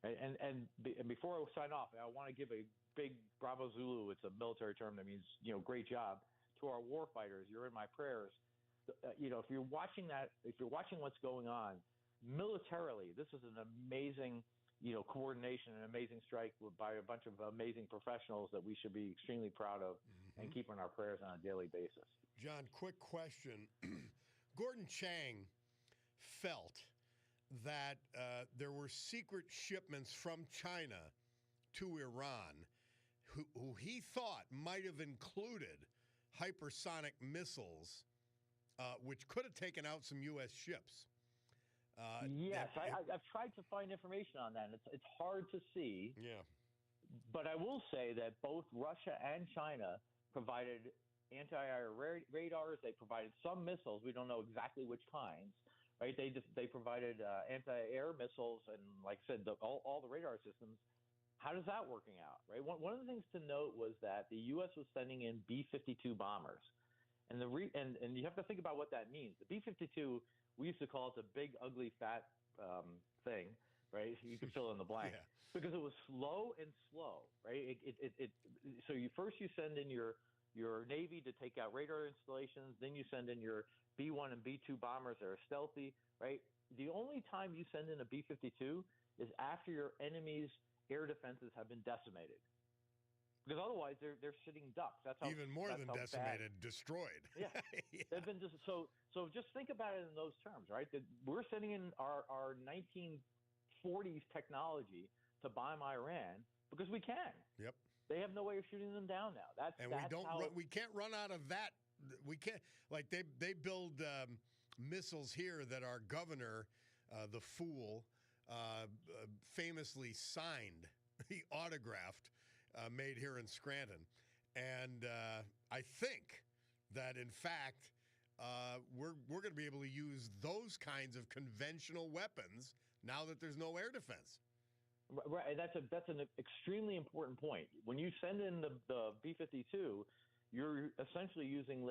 And before I sign off, I want to give a big bravo Zulu. It's a military term that means, great job to our war fighters. You're in my prayers. If you're watching what's going on militarily, this is an amazing, coordination, an amazing strike by a bunch of amazing professionals that we should be extremely proud of and keep in our prayers on a daily basis. John, quick question. Gordon Chang felt that there were secret shipments from China to Iran who he thought might have included hypersonic missiles, which could have taken out some U.S. ships. Yes, I've tried to find information on that. It's hard to see. Yeah. But I will say that both Russia and China provided anti-air radars. They provided some missiles. We don't know exactly which kinds. Right? They provided anti-air missiles and, like I said, all the radar systems. How does that working out? Right? One of the things to note was that the U.S. was sending in B-52 bombers, and you have to think about what that means. The B-52, we used to call it the big, ugly, fat thing. Right? You can fill in the blank. Yeah. Because it was slow and slow. Right? So you send in your Navy to take out radar installations. Then you send in your B-1 and B-2 bombers that are stealthy, right? The only time you send in a B-52 is after your enemy's air defenses have been decimated. Because otherwise, they're sitting ducks. That's how even more than decimated, bad. Destroyed. Yeah, yeah. They've been so just think about it in those terms, right? That we're sending in our 1940s technology to bomb Iran because we can. Yep. They have no way of shooting them down now. We can't run out of that we can't, like, they build missiles here that our governor, the fool, famously signed, he autographed, made here in Scranton. And I think that, in fact, we're going to be able to use those kinds of conventional weapons now that there's no air defense. Right, that's an extremely important point. When you send in the B-52, you're essentially using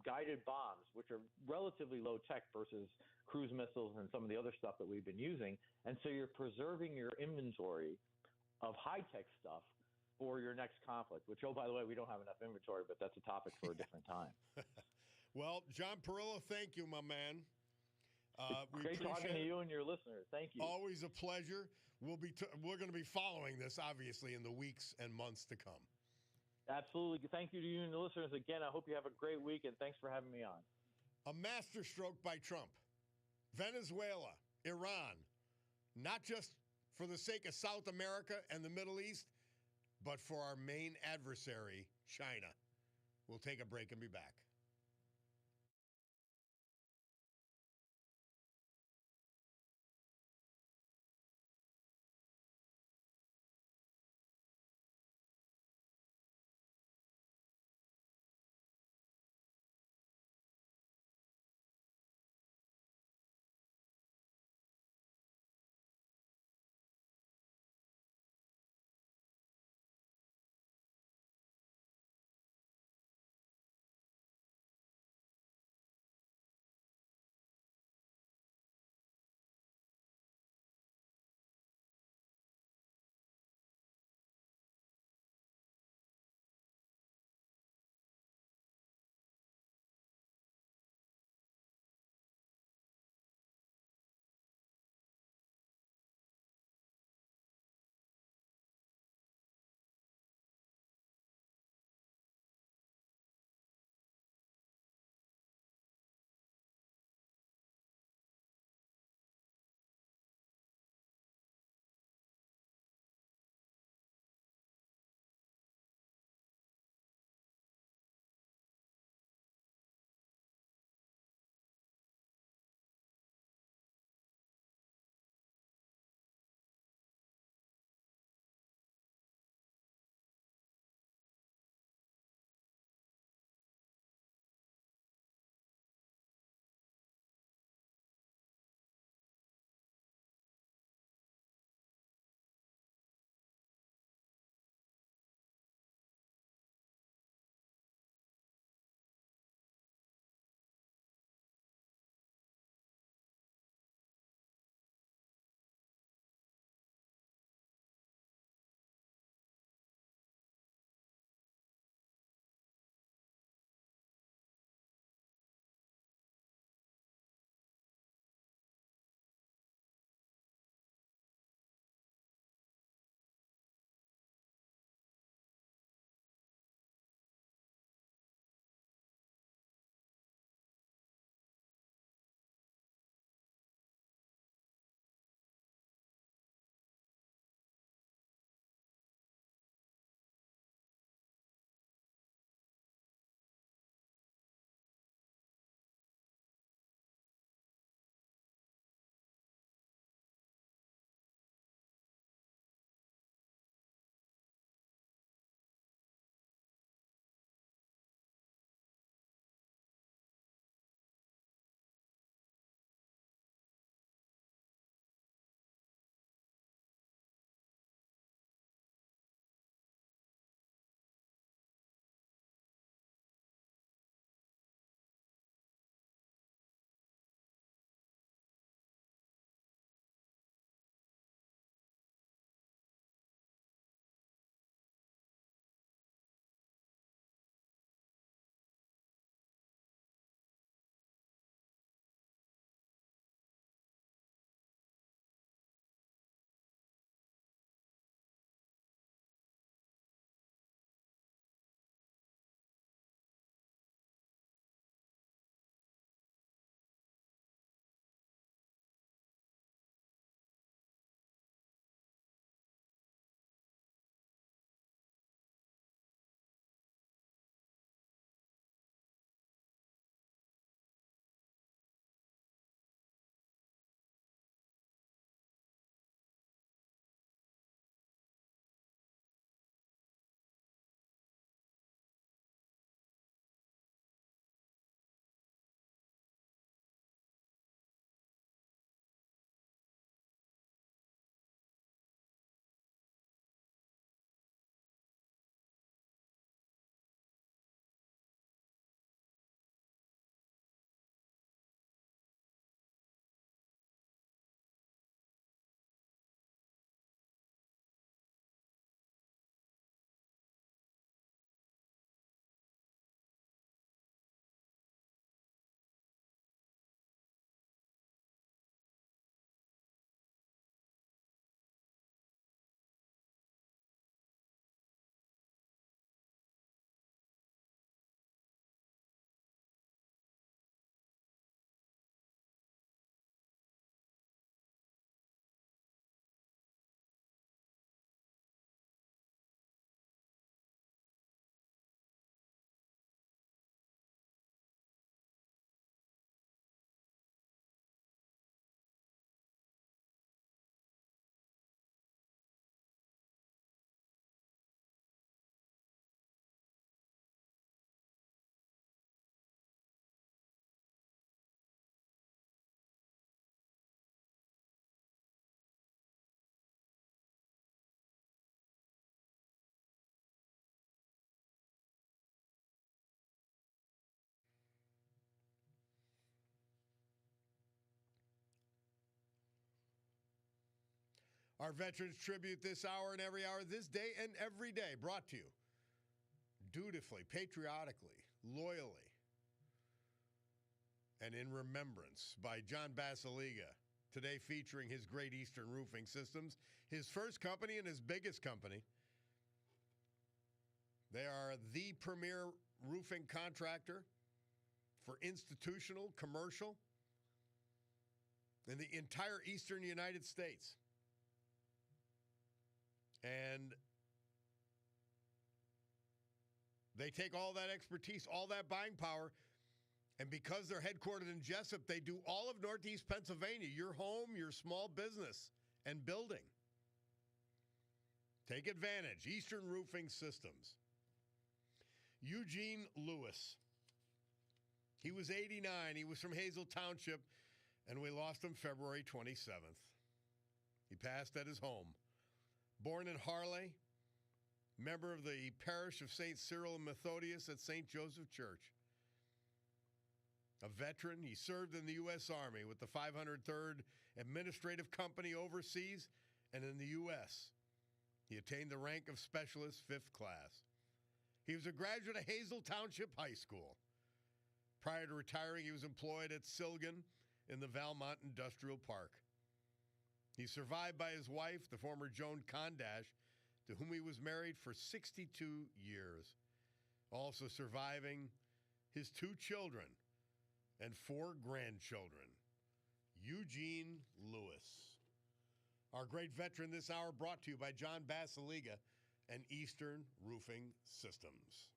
guided bombs, which are relatively low tech versus cruise missiles and some of the other stuff that we've been using. And so you're preserving your inventory of high tech stuff for your next conflict. Which, oh, by the way, we don't have enough inventory, but that's a topic for a different time. Well, John Perillo, thank you, my man. Great talking to you and your listeners. Thank you. Always a pleasure. We're going to be following this, obviously, in the weeks and months to come. Absolutely. Thank you to you and the listeners again. I hope you have a great week, and thanks for having me on. A masterstroke by Trump. Venezuela, Iran, not just for the sake of South America and the Middle East, but for our main adversary, China. We'll take a break and be back. Our Veterans Tribute this hour and every hour, this day and every day, brought to you dutifully, patriotically, loyally, and in remembrance by John Basiliga. Today featuring his Great Eastern Roofing Systems, his first company and his biggest company. They are the premier roofing contractor for institutional, commercial, in the entire eastern United States. And they take all that expertise, all that buying power, and because they're headquartered in Jessup, they do all of Northeast Pennsylvania, your home, your small business, and building. Take advantage. Eastern Roofing Systems. Eugene Lewis. He was 89. He was from Hazel Township, and we lost him February 27th. He passed at his home. Born in Harley, member of the parish of St. Cyril and Methodius at St. Joseph Church. A veteran, he served in the U.S. Army with the 503rd Administrative Company overseas and in the U.S. He attained the rank of Specialist 5th class. He was a graduate of Hazel Township High School. Prior to retiring, he was employed at Silgan in the Valmont Industrial Park. He's survived by his wife, the former Joan Condash, to whom he was married for 62 years. Also surviving his 2 children and 4 grandchildren. Eugene Lewis. Our great veteran this hour brought to you by John Basiliga and Eastern Roofing Systems.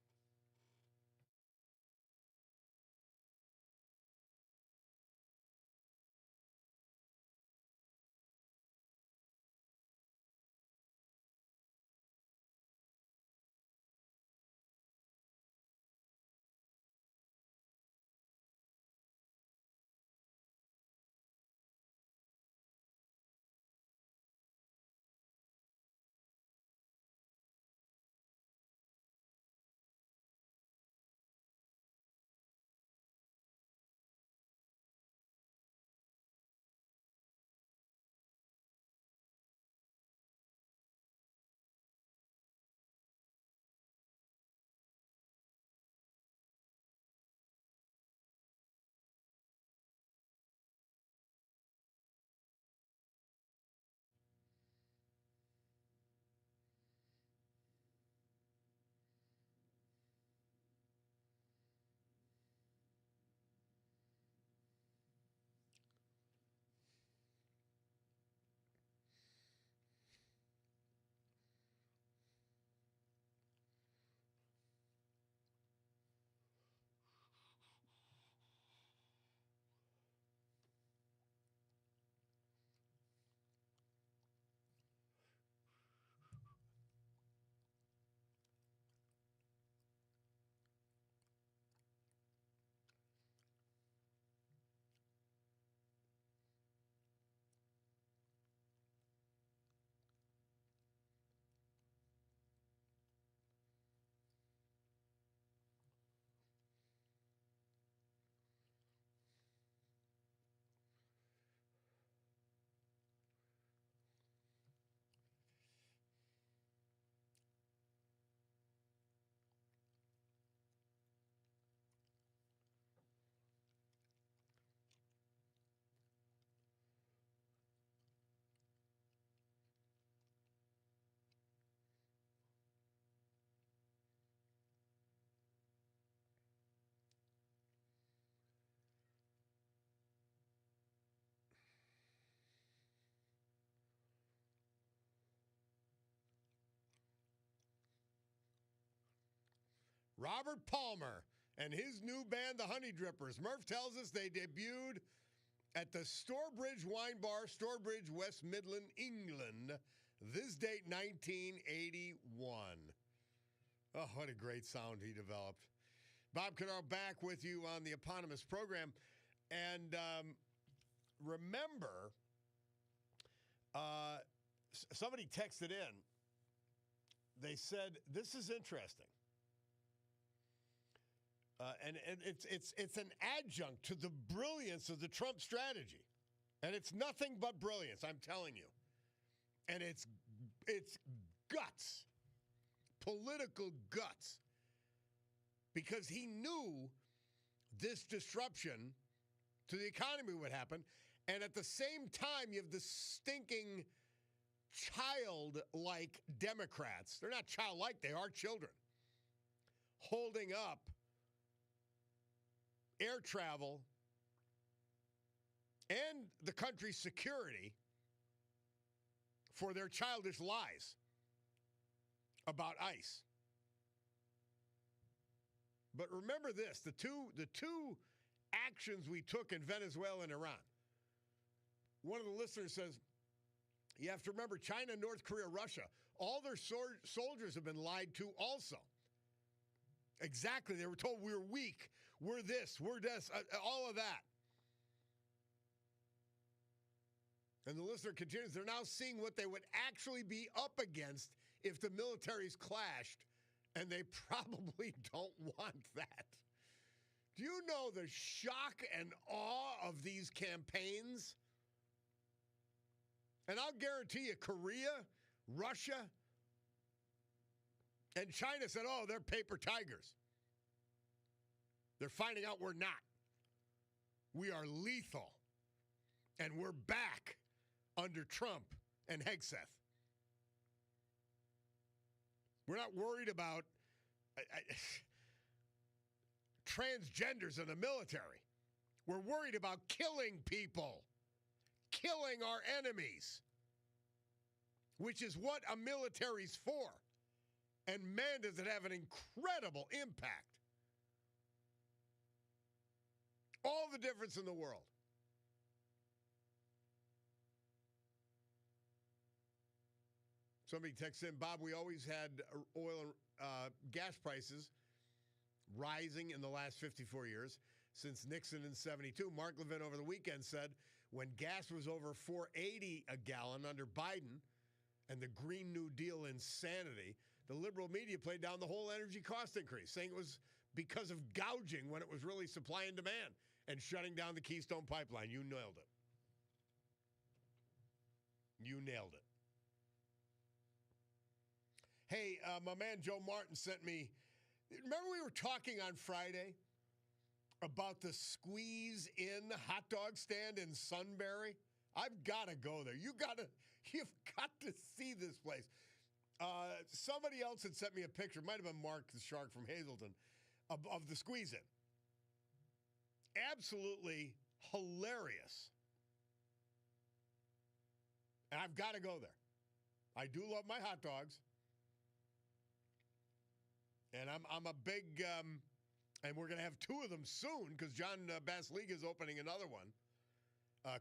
Robert Palmer and his new band, the Honey Drippers. Murph tells us they debuted at the Storebridge Wine Bar, Storebridge, West Midland, England. This date, 1981. Oh, what a great sound he developed. Bob Cordaro back with you on the eponymous program. And remember, somebody texted in. They said, this is interesting. And it's an adjunct to the brilliance of the Trump strategy. And it's nothing but brilliance, I'm telling you. And it's guts, political guts, because he knew this disruption to the economy would happen. And at the same time, you have the stinking childlike Democrats. They're not childlike, they are children, holding up air travel and the country's security for their childish lies about ICE. But remember this, the two actions we took in Venezuela and Iran. One of the listeners says, you have to remember China, North Korea, Russia, all their soldiers have been lied to also. Exactly. They were told we're weak, we're this, all of that. And the listener continues, they're now seeing what they would actually be up against if the militaries clashed, and they probably don't want that. Do you know the shock and awe of these campaigns? And I'll guarantee you, Korea, Russia, and China said, oh, they're paper tigers. They're finding out we're not. We are lethal. And we're back under Trump and Hegseth. We're not worried about transgenders in the military. We're worried about killing people, killing our enemies, which is what a military's for. And man, does it have an incredible impact. All the difference in the world. Somebody texts in, Bob, we always had oil and gas prices rising in the last 54 years since Nixon in 72. Mark Levin over the weekend said when gas was over $4.80 a gallon under Biden and the Green New Deal insanity, the liberal media played down the whole energy cost increase, saying it was because of gouging when it was really supply and demand and shutting down the Keystone Pipeline. You nailed it. You nailed it. Hey, my man Joe Martin sent me, remember we were talking on Friday about the Squeeze Inn hot dog stand in Sunbury? I've got to go there. You've got to see this place. Somebody else had sent me a picture, might have been Mark the Shark from Hazleton, of the Squeeze Inn. Absolutely hilarious. And I've got to go there. I do love my hot dogs. And I'm a big, and we're going to have two of them soon because John Bass League is opening another one.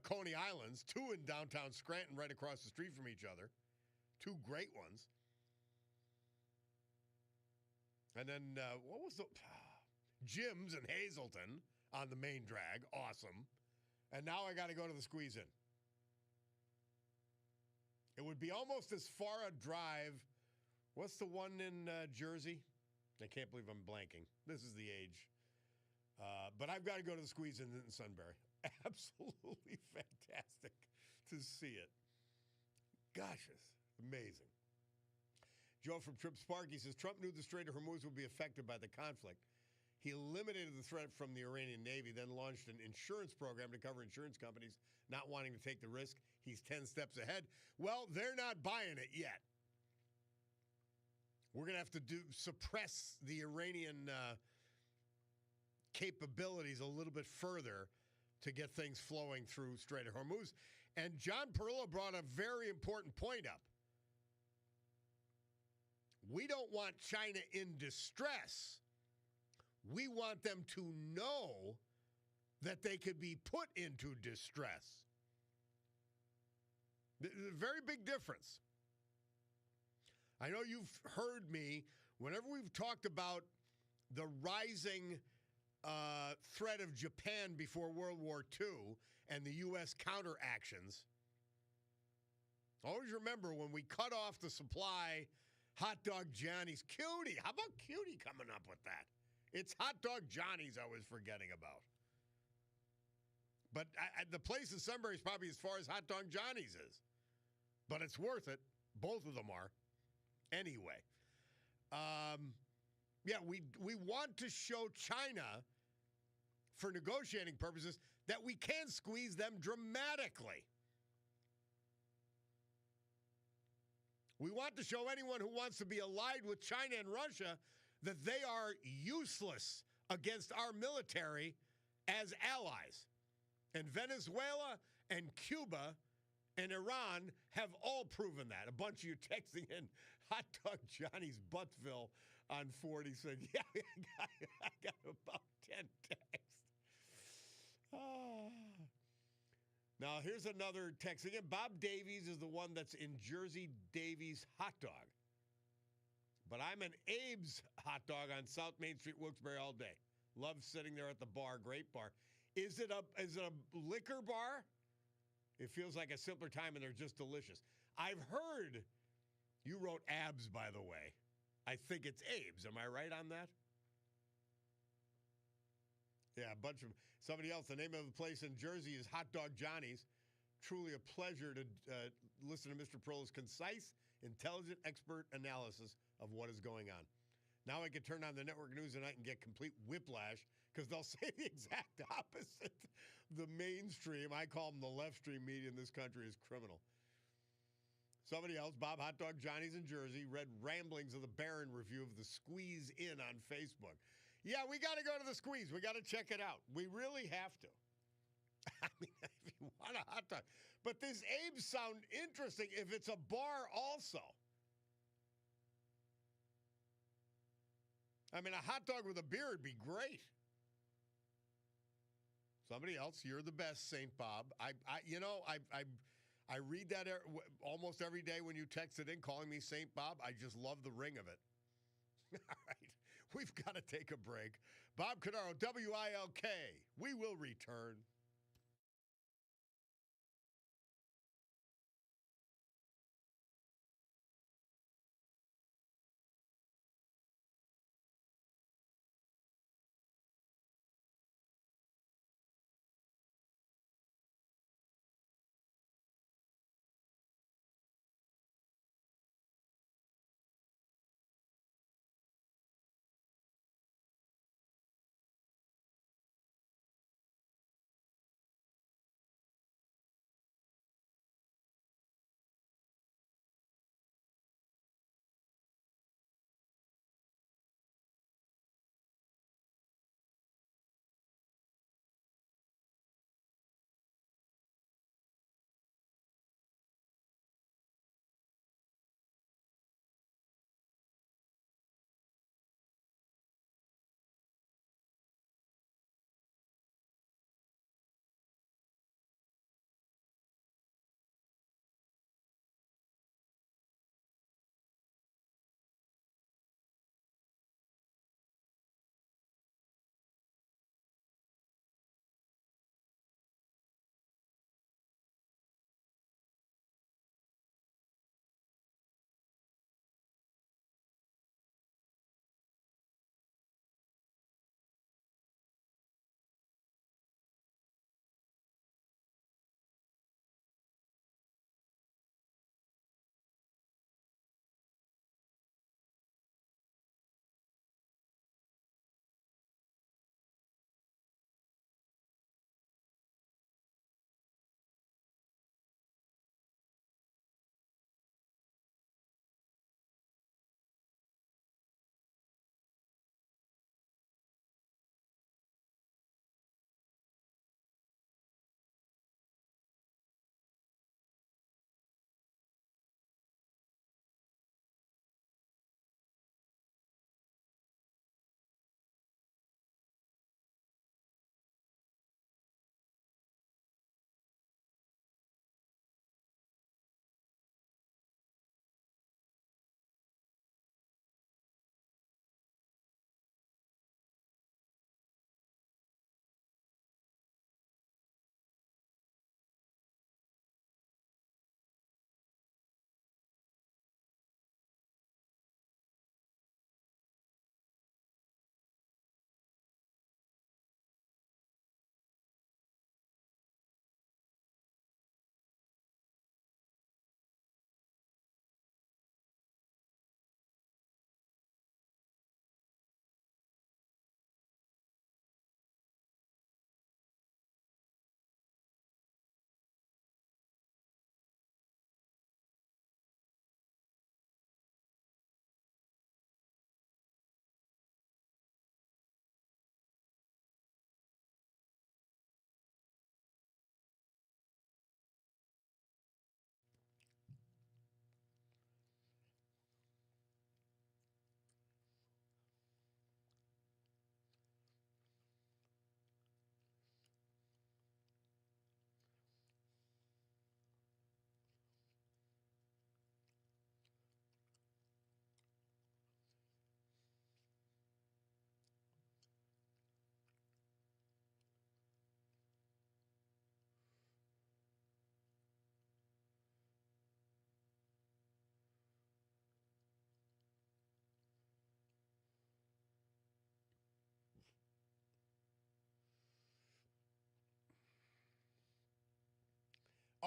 Coney Islands, two in downtown Scranton right across the street from each other. Two great ones. And then, what was the, Jim's in Hazleton on the main drag. Awesome. And now I got to go to the Squeeze In. It would be almost as far a drive. What's the one in Jersey? I can't believe I'm blanking. This is the age. But I've got to go to the Squeeze In Sunbury. Absolutely fantastic to see it. Gosh, it's amazing. Joe from Tripp Sparky says, Trump knew the Strait of Hormuz would be affected by the conflict. He eliminated the threat from the Iranian Navy, then launched an insurance program to cover insurance companies not wanting to take the risk. He's 10 steps ahead. Well, they're not buying it yet. We're going to have to suppress the Iranian capabilities a little bit further to get things flowing through Strait of Hormuz. And John Perillo brought a very important point up. We don't want China in distress. We want them to know that they could be put into distress. Very big difference. I know you've heard me whenever we've talked about the rising threat of Japan before World War II and the U.S. counteractions. Always remember when we cut off the supply, Hot Dog Johnny's. Cutie. How about Cutie coming up with that? It's Hot Dog Johnny's I was forgetting about. But the place in Sunbury is probably as far as Hot Dog Johnny's is. but it's worth it. Both of them are. Anyway, yeah, we want to show China, for negotiating purposes, that we can squeeze them dramatically. We want to show anyone who wants to be allied with China and Russia that they are useless against our military as allies. And Venezuela and Cuba and Iran have all proven that. A bunch of you texting in Hot Dog Johnny's Buttville on 40 said, yeah, I got about 10 texts. Now, here's another text. Again, Bob Davies is the one that's in Jersey Davies Hot Dog. But I'm an Abe's Hot Dog on South Main Street, Wilkes-Barre all day. Love sitting there at the bar. Great bar. Is it a liquor bar? It feels like a simpler time, and they're just delicious. I've heard, you wrote abs, by the way. I think it's Abe's. Am I right on that? Yeah, a bunch of, somebody else. The name of the place in Jersey is Hot Dog Johnny's. Truly a pleasure to listen to Mr. Perlo's concise, intelligent, expert analysis of what is going on. Now I can turn on the network news tonight and get complete whiplash because they'll say the exact opposite. The mainstream, I call them the left stream media in this country, is criminal. Somebody else, Bob Hot Dog Johnny's in Jersey, read ramblings of the Barron review of the Squeeze In on Facebook. Yeah, we got to go to the Squeeze. We got to check it out. We really have to. I mean, if you want a hot dog. But this Abe's sound interesting if it's a bar also. I mean, a hot dog with a beer would be great. Somebody else, you're the best, St. Bob. I read that almost every day when you text it in, calling me St. Bob. I just love the ring of it. All right, we've got to take a break. Bob Cordaro, WILK. We will return.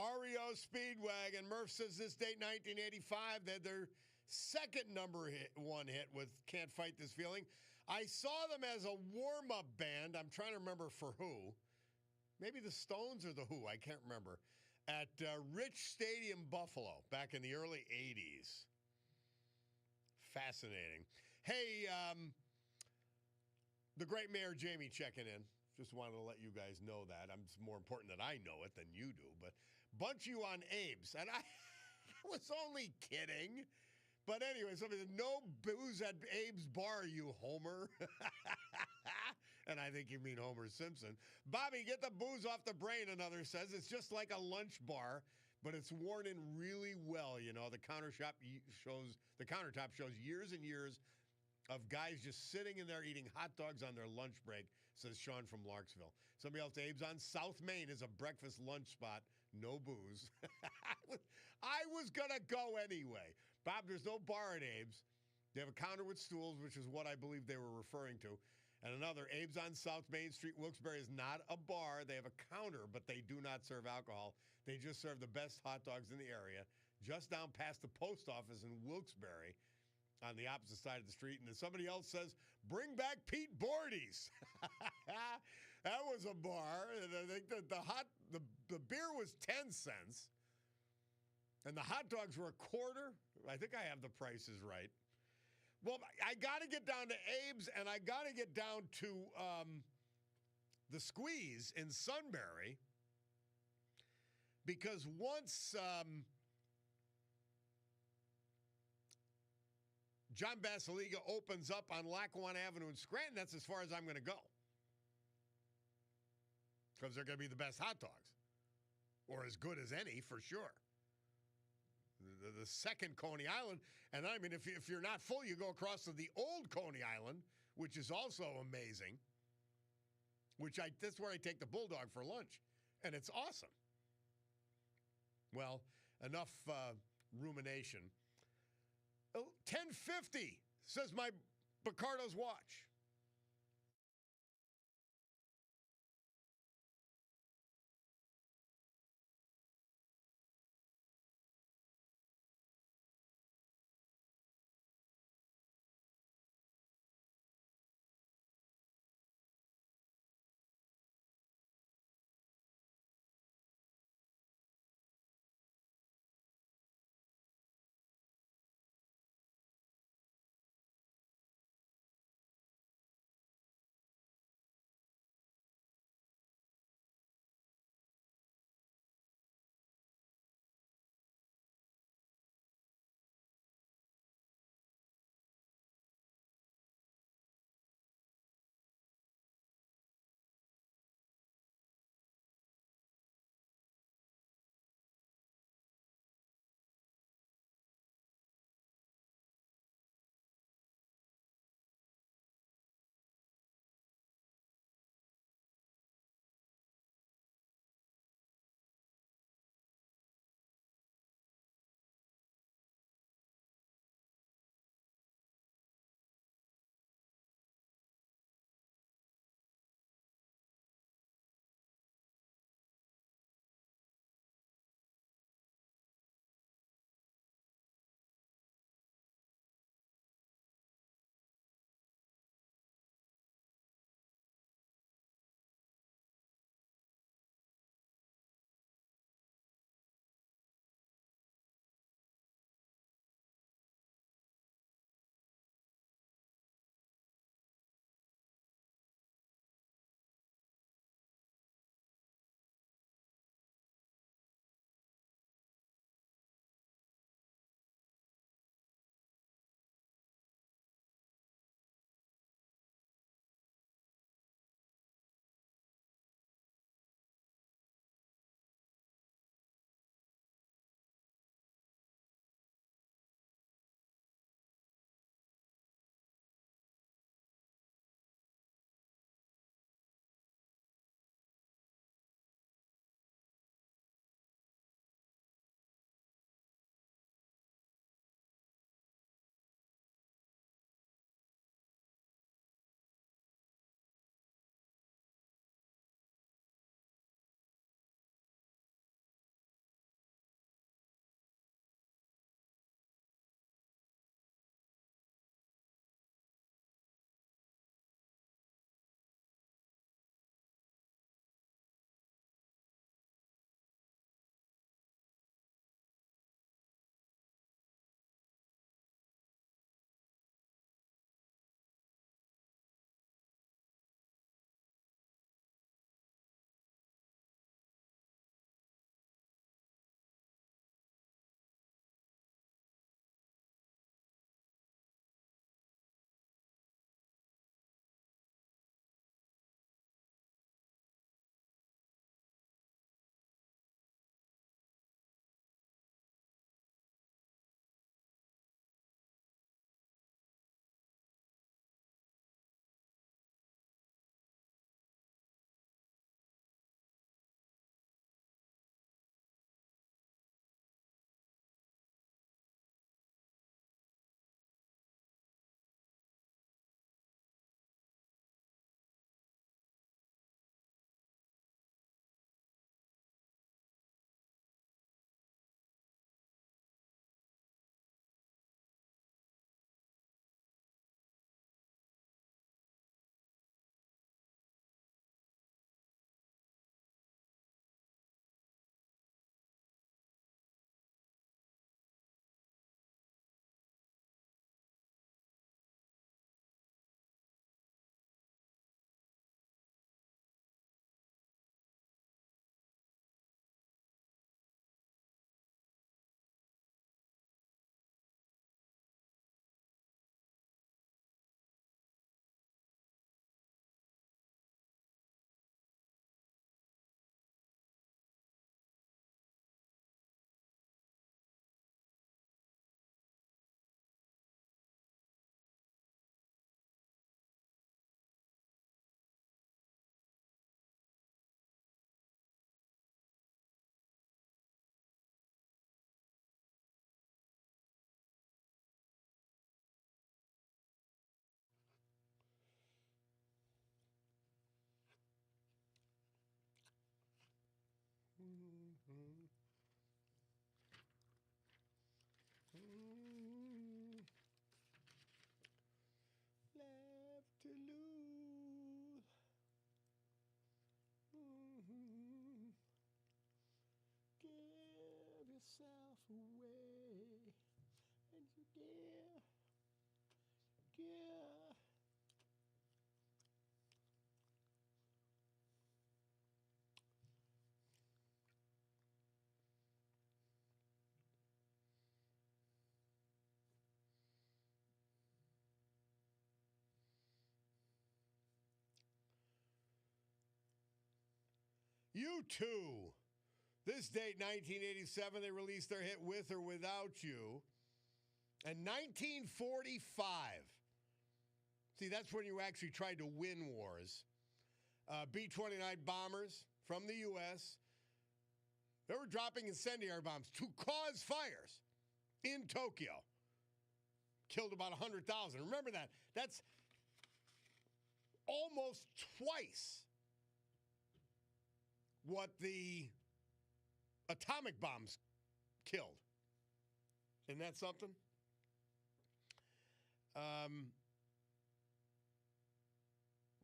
REO Speedwagon. Murph says this date, 1985, they had their second #1 hit with Can't Fight This Feeling. I saw them as a warm-up band. I'm trying to remember for who. Maybe the Stones or the Who. I can't remember. At Rich Stadium, Buffalo, back in the early 80s. Fascinating. Hey, the great Mayor Jamie checking in. Just wanted to let you guys know that. It's more important that I know it than you do. But bunch you on Abe's. And I was only kidding. But anyway, somebody said, no booze at Abe's bar, you homer. And I think you mean Homer Simpson. Bobby, get the booze off the brain, another says. It's just like a lunch bar, but it's worn in really well. You know, the countertop shows years and years of guys just sitting in there eating hot dogs on their lunch break, says Sean from Larksville. Somebody else, Abe's on South Main is a breakfast lunch spot. No booze. I was going to go anyway. Bob, there's no bar at Abe's. They have a counter with stools, which is what I believe they were referring to. And another, Abe's on South Main Street. Wilkes-Barre is not a bar. They have a counter, but they do not serve alcohol. They just serve the best hot dogs in the area. Just down past the post office in Wilkes-Barre on the opposite side of the street. And then somebody else says, bring back Pete Bordy's. That was a bar. And I think that the beer was 10 cents. And the hot dogs were $0.25. I think I have the prices right. Well, I got to get down to Abe's, and I got to get down to the Squeeze in Sunbury, because once John Basiliga opens up on Lackawanna Avenue in Scranton, that's as far as I'm going to go, because they're going to be the best hot dogs, or as good as any, for sure. The second Coney Island. And I mean, if you're not full, you go across to the old Coney Island, which is also amazing, that's where I take the Bulldog for lunch. And it's awesome. Well, enough rumination. 10:50, says my Picardo's watch. Left to lose. Give yourself away. And you give. U2. This date, 1987, they released their hit With or Without You. And 1945. See, that's when you actually tried to win wars. B-29 bombers from the U.S. They were dropping incendiary bombs to cause fires in Tokyo. Killed about 100,000. Remember that. That's almost twice what the atomic bombs killed. Isn't that something?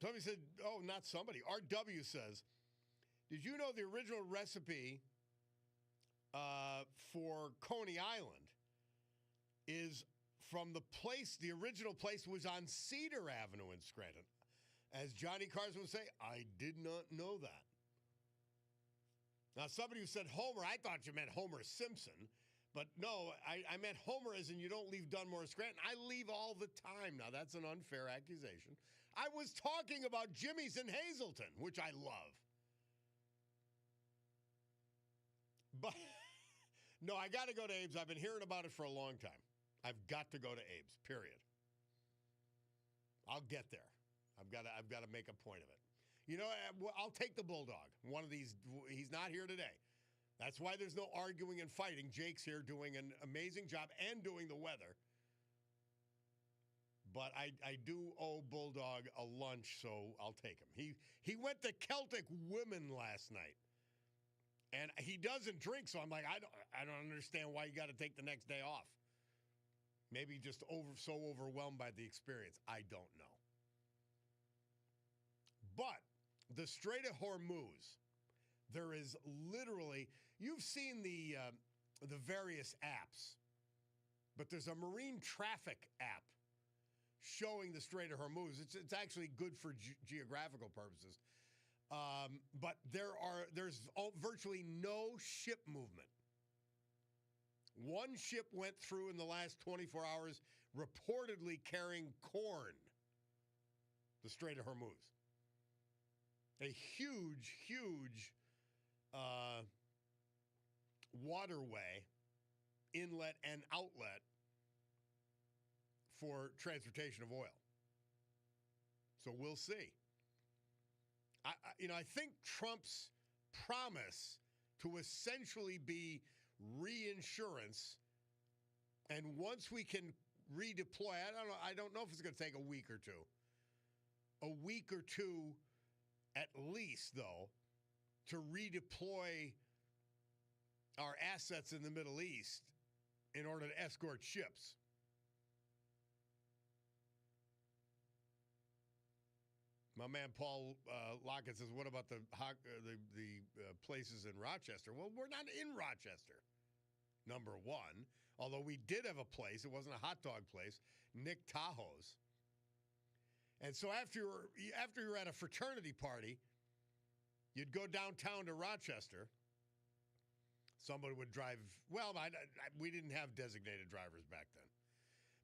Somebody said, oh, not somebody. RW says, did you know the original recipe for Coney Island is from the place, the original place was on Cedar Avenue in Scranton. As Johnny Carson would say, I did not know that. Now, somebody who said Homer, I thought you meant Homer Simpson. But no, I meant Homer as in you don't leave Dunmore or Scranton. I leave all the time. Now, that's an unfair accusation. I was talking about Jimmy's in Hazleton, which I love. But, no, I got to go to Abe's. I've been hearing about it for a long time. I've got to go to Abe's, period. I'll get there. I've got to make a point of it. You know, I'll take the Bulldog. One of these, he's not here today. That's why there's no arguing and fighting. Jake's here doing an amazing job and doing the weather. But I do owe Bulldog a lunch, so I'll take him. He went to Celtic Women last night. And he doesn't drink, so I'm like, I don't understand why you got to take the next day off. Maybe just so overwhelmed by the experience. I don't know. But the Strait of Hormuz, there is literally, you've seen the various apps, but there's a marine traffic app showing the Strait of Hormuz. It's actually good for geographical purposes. But there's virtually no ship movement. One ship went through in the last 24 hours, reportedly carrying corn, the Strait of Hormuz. A huge, huge waterway, inlet and outlet for transportation of oil. So we'll see. I think Trump's promise to essentially be reinsurance, and once we can redeploy, I don't know if it's going to take a week or two. A week or two at least, though, to redeploy our assets in the Middle East in order to escort ships. My man Paul Lockett says, what about the places in Rochester? Well, we're not in Rochester, number one. Although we did have a place. It wasn't a hot dog place, Nick Tahoe's. And so after you were at a fraternity party, you'd go downtown to Rochester. Somebody would drive. Well, we didn't have designated drivers back then.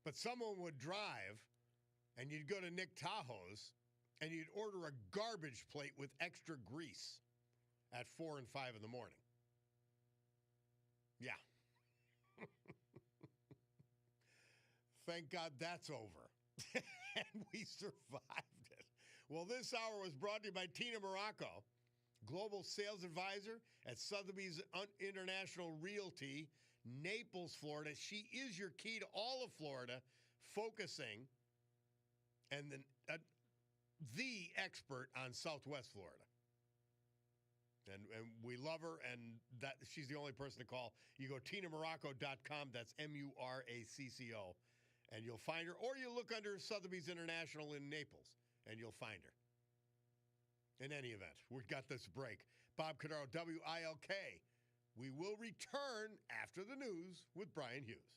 But someone would drive, and you'd go to Nick Tahoe's, and you'd order a garbage plate with extra grease at 4 and 5 in the morning. Yeah. Thank God that's over. And we survived it. Well, this hour was brought to you by Tina Morocco, Global Sales Advisor at Sotheby's International Realty, Naples, Florida. She is your key to all of Florida, focusing, and then the expert on Southwest Florida. And we love her, and that she's the only person to call. You go TinaMorocco.com. That's MURACCO, and you'll find her. Or you look under Sotheby's International in Naples, and you'll find her. In any event, we've got this break. Bob Cordaro, WILK. We will return after the news with Brian Hughes.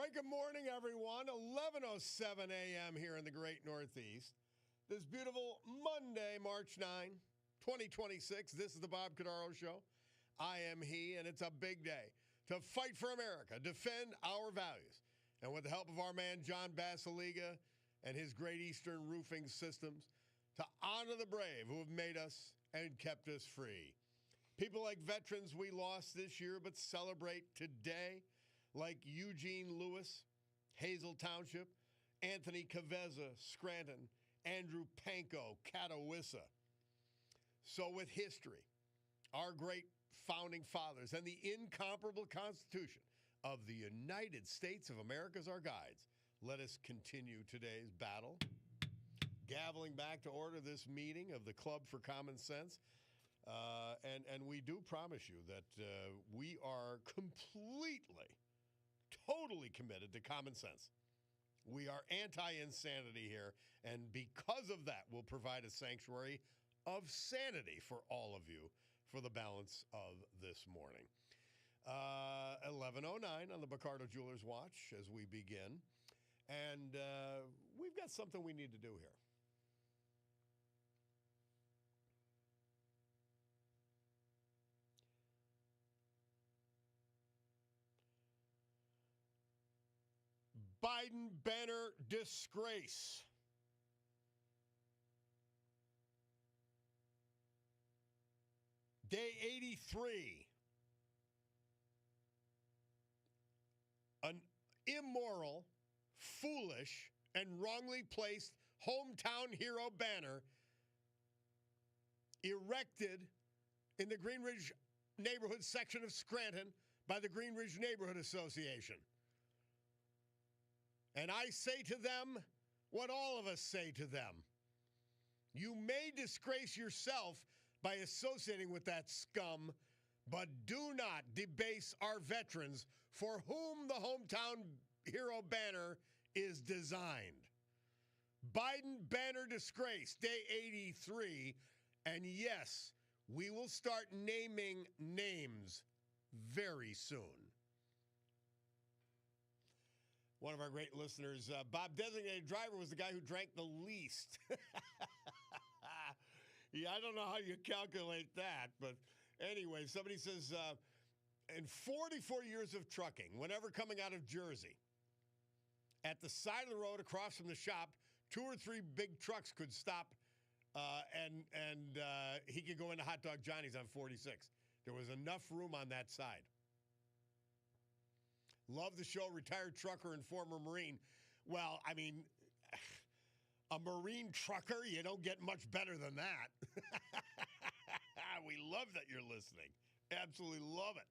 Great good morning, everyone. 11:07 a.m. here in the great Northeast. This beautiful Monday, March 9, 2026. This is the Bob Cordaro Show. I am he, and it's a big day to fight for America, defend our values. And with the help of our man, John Basiliga, and his Great Eastern Roofing Systems, to honor the brave who have made us and kept us free. People like veterans we lost this year but celebrate today, like Eugene Lewis, Hazel Township, Anthony Caveza, Scranton, Andrew Panko, Catawissa. So with history, our great founding fathers, and the incomparable Constitution of the United States of America as our guides, let us continue today's battle. Gaveling back to order this meeting of the Club for Common Sense. And we do promise you that we are completely, totally committed to common sense. We are anti-insanity here, and because of that, we'll provide a sanctuary of sanity for all of you for the balance of this morning. 11:09 on the Bacardo Jewelers Watch as we begin, and we've got something we need to do here. Biden banner disgrace. Day 83. An immoral, foolish, and wrongly placed hometown hero banner erected in the Green Ridge neighborhood section of Scranton by the Green Ridge Neighborhood Association. And I say to them what all of us say to them. You may disgrace yourself by associating with that scum, but do not debase our veterans for whom the hometown hero banner is designed. Biden banner disgrace, day 83. And yes, we will start naming names very soon. One of our great listeners, Bob, designated driver, was the guy who drank the least. Yeah, I don't know how you calculate that, but anyway, somebody says, in 44 years of trucking, whenever coming out of Jersey, at the side of the road across from the shop, 2 or 3 big trucks could stop, and he could go into Hot Dog Johnny's on 46. There was enough room on that side. Love the show, retired trucker and former Marine. Well, I mean, a Marine trucker, you don't get much better than that. We love that you're listening. Absolutely love it.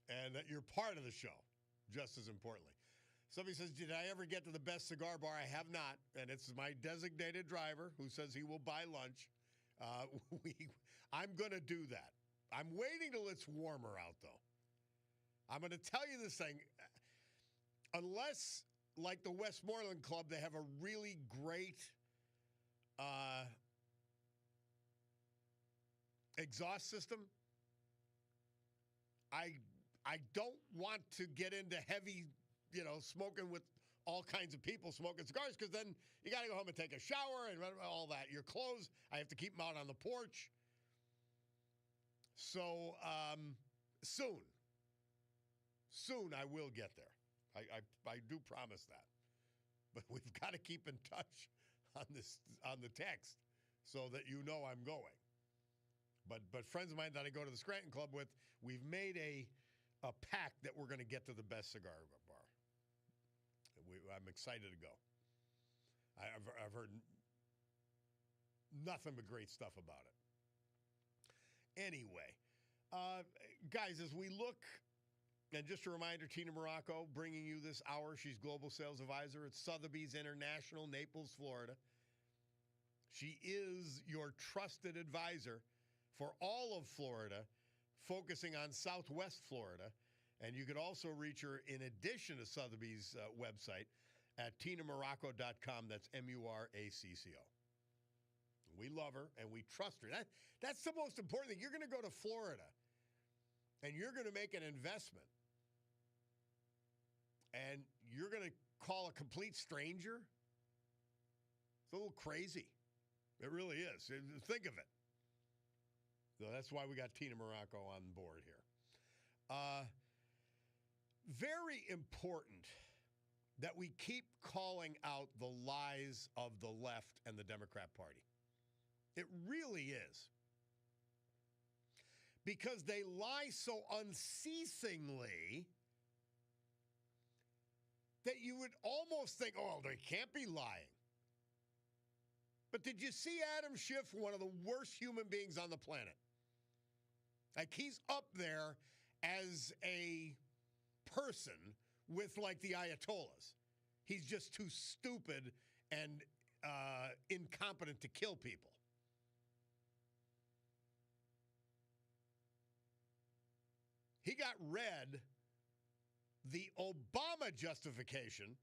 And that you're part of the show, just as importantly. Somebody says, did I ever get to the best cigar bar? I have not. And it's my designated driver who says he will buy lunch. I'm going to do that. I'm waiting till it's warmer out, though. I'm going to tell you this thing. Unless, like the Westmoreland Club, they have a really great exhaust system, I don't want to get into heavy, smoking with all kinds of people smoking cigars, because then you got to go home and take a shower and all that. Your clothes, I have to keep them out on the porch. So soon I will get there. I do promise that. But we've got to keep in touch on the text so that I'm going. But friends of mine that I go to the Scranton Club with, we've made a pact that we're going to get to the best cigar bar. I'm excited to go. I've heard nothing but great stuff about it. Anyway, guys, as we look, and just a reminder, Tina Morocco bringing you this hour. She's Global Sales Advisor at Sotheby's International, Naples, Florida. She is your trusted advisor for all of Florida, focusing on Southwest Florida. And you could also reach her in addition to Sotheby's website at tinamorocco.com. That's MURACCO. We love her and we trust her. That's the most important thing. You're going to go to Florida and you're going to make an investment. and you're going to call a complete stranger? It's a little crazy. It really is. Think of it. So that's why we got Tina Morocco on board here. Very important that we keep calling out the lies of the left and the Democrat Party. It really is. Because they lie so unceasingly that you would almost think, oh, they can't be lying. But did you see Adam Schiff, one of the worst human beings on the planet? Like, he's up there as a person with, like, the Ayatollahs. He's just too stupid and incompetent to kill people. He got read the Obama justification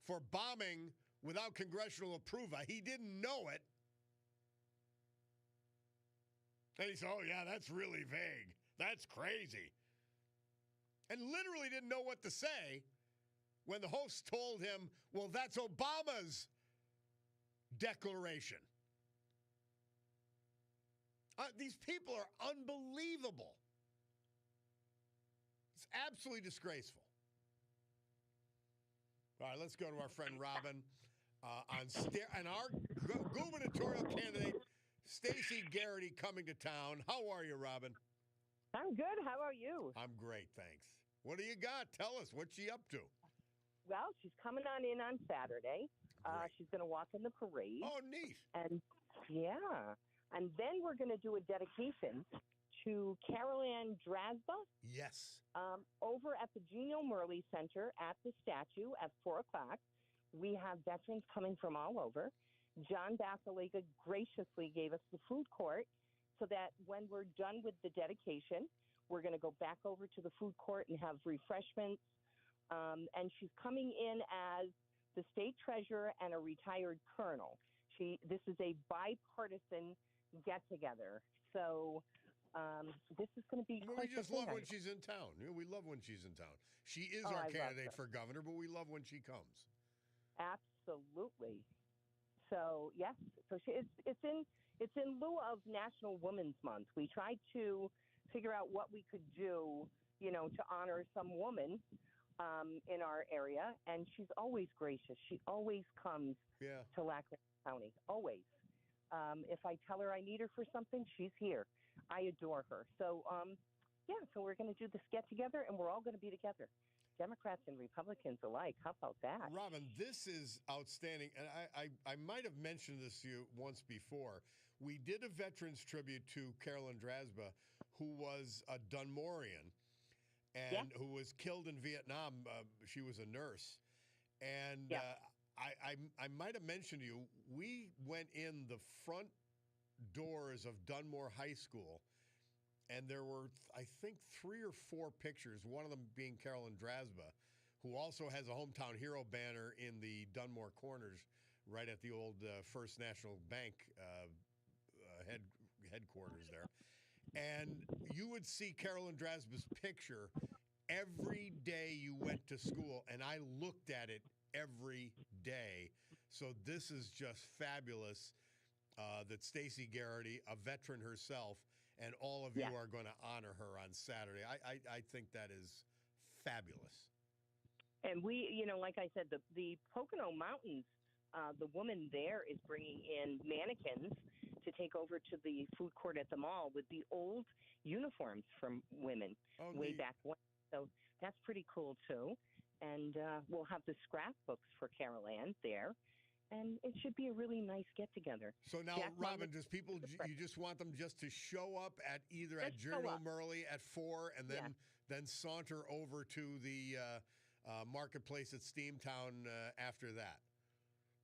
for bombing without congressional approval. He didn't know it. And he said, oh, yeah, that's really vague. That's crazy. And literally didn't know what to say when the host told him, well, that's Obama's declaration. These people are unbelievable. It's absolutely disgraceful. All right, let's go to our friend Robin and our gubernatorial candidate, Stacey Garrity, coming to town. How are you, Robin? I'm good. How are you? I'm great, thanks. What do you got? Tell us. What's she up to? Well, she's coming on in on Saturday. She's going to walk in the parade. Oh, neat. And and then we're going to do a dedication to Carol Ann Drasba. Yes. Over at the Gino Murley Center at the statue at 4 o'clock. We have veterans coming from all over. John Basilega graciously gave us the food court so that when we're done with the dedication, we're going to go back over to the food court and have refreshments. And she's coming in as the state treasurer and a retired colonel. This is a bipartisan get-together. So this is going to be we just love when she's in town. We love when she's in town. She is our candidate for governor, but we love when she comes. Absolutely. So yes, so it's in lieu of National Women's Month. We tried to figure out what we could do, to honor some woman in our area, and she's always gracious. She always comes to Lackland County, always. If I tell her I need her for something, she's here. I adore her. So so we're going to do this get together, and we're all going to be together. Democrats and Republicans alike. How about that? Robin, this is outstanding. And I might have mentioned this to you once before. We did a veterans tribute to Carolyn Drasba, who was a Dunmorian and who was killed in Vietnam. She was a nurse. And I might have mentioned to you, we went in the front doors of Dunmore High School, and there were, I think, 3 or 4 pictures, one of them being Carolyn Drasba, who also has a hometown hero banner in the Dunmore Corners right at the old First National Bank headquarters there. And you would see Carolyn Drasba's picture every day you went to school, and I looked at it every day. So this is just fabulous that Stacey Garrity, a veteran herself, and all of you are going to honor her on Saturday. I think that is fabulous. And we, like I said, the Pocono Mountains, the woman there is bringing in mannequins to take over to the food court at the mall with the old uniforms from women way back when. So that's pretty cool, too. And we'll have the scrapbooks for Carol Ann there. And it should be a really nice get-together. So now, Robin, you just want them just to show up at either at Gino Murley at 4 and then saunter over to the marketplace at Steamtown after that?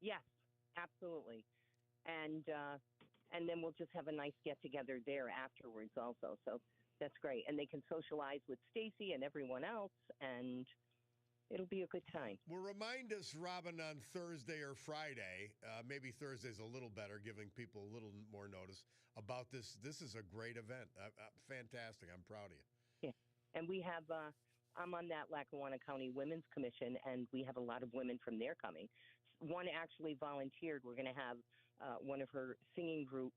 Yes, absolutely. And then we'll just have a nice get-together there afterwards also. So that's great. And they can socialize with Stacey and everyone else, and it'll be a good time. Well, remind us, Robin, on Thursday or Friday, maybe Thursday's a little better, giving people a little more notice about this. This is a great event. Fantastic. I'm proud of you. Yeah. And we have I'm on that Lackawanna County Women's Commission, and we have a lot of women from there coming. One actually volunteered. We're going to have one of her singing groups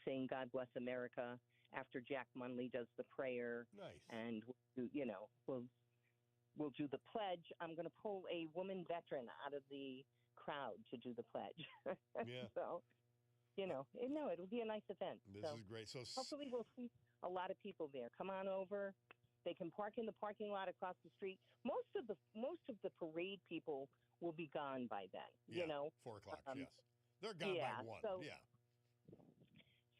sing "God Bless America" after Jack Munley does the prayer, Nice. and we'll do the pledge. I'm going to pull a woman veteran out of the crowd to do the pledge. Yeah. So, it'll be a nice event. This is great. So hopefully we'll see a lot of people there. Come on over. They can park in the parking lot across the street. Most of the parade people will be gone by then. Yeah, 4 o'clock. Yes, they're gone by 1.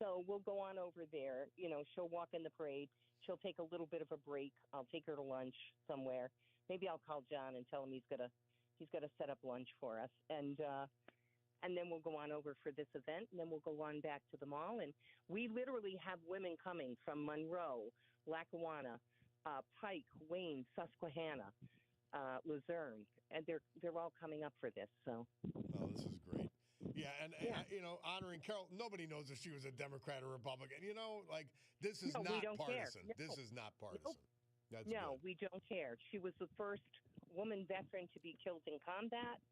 So we'll go on over there. She'll walk in the parade. She'll take a little bit of a break. I'll take her to lunch somewhere. Maybe I'll call John and tell him he's gonna set up lunch for us, and then we'll go on over for this event, and then we'll go on back to the mall. And we literally have women coming from Monroe, Lackawanna, Pike, Wayne, Susquehanna, Luzerne, and they're all coming up for this. So. Oh, this is great. Yeah, and honoring Carol. Nobody knows if she was a Democrat or Republican. This is not partisan. No. This is not partisan. Nope. That's no, good. We don't care. She was the first woman veteran to be killed in combat.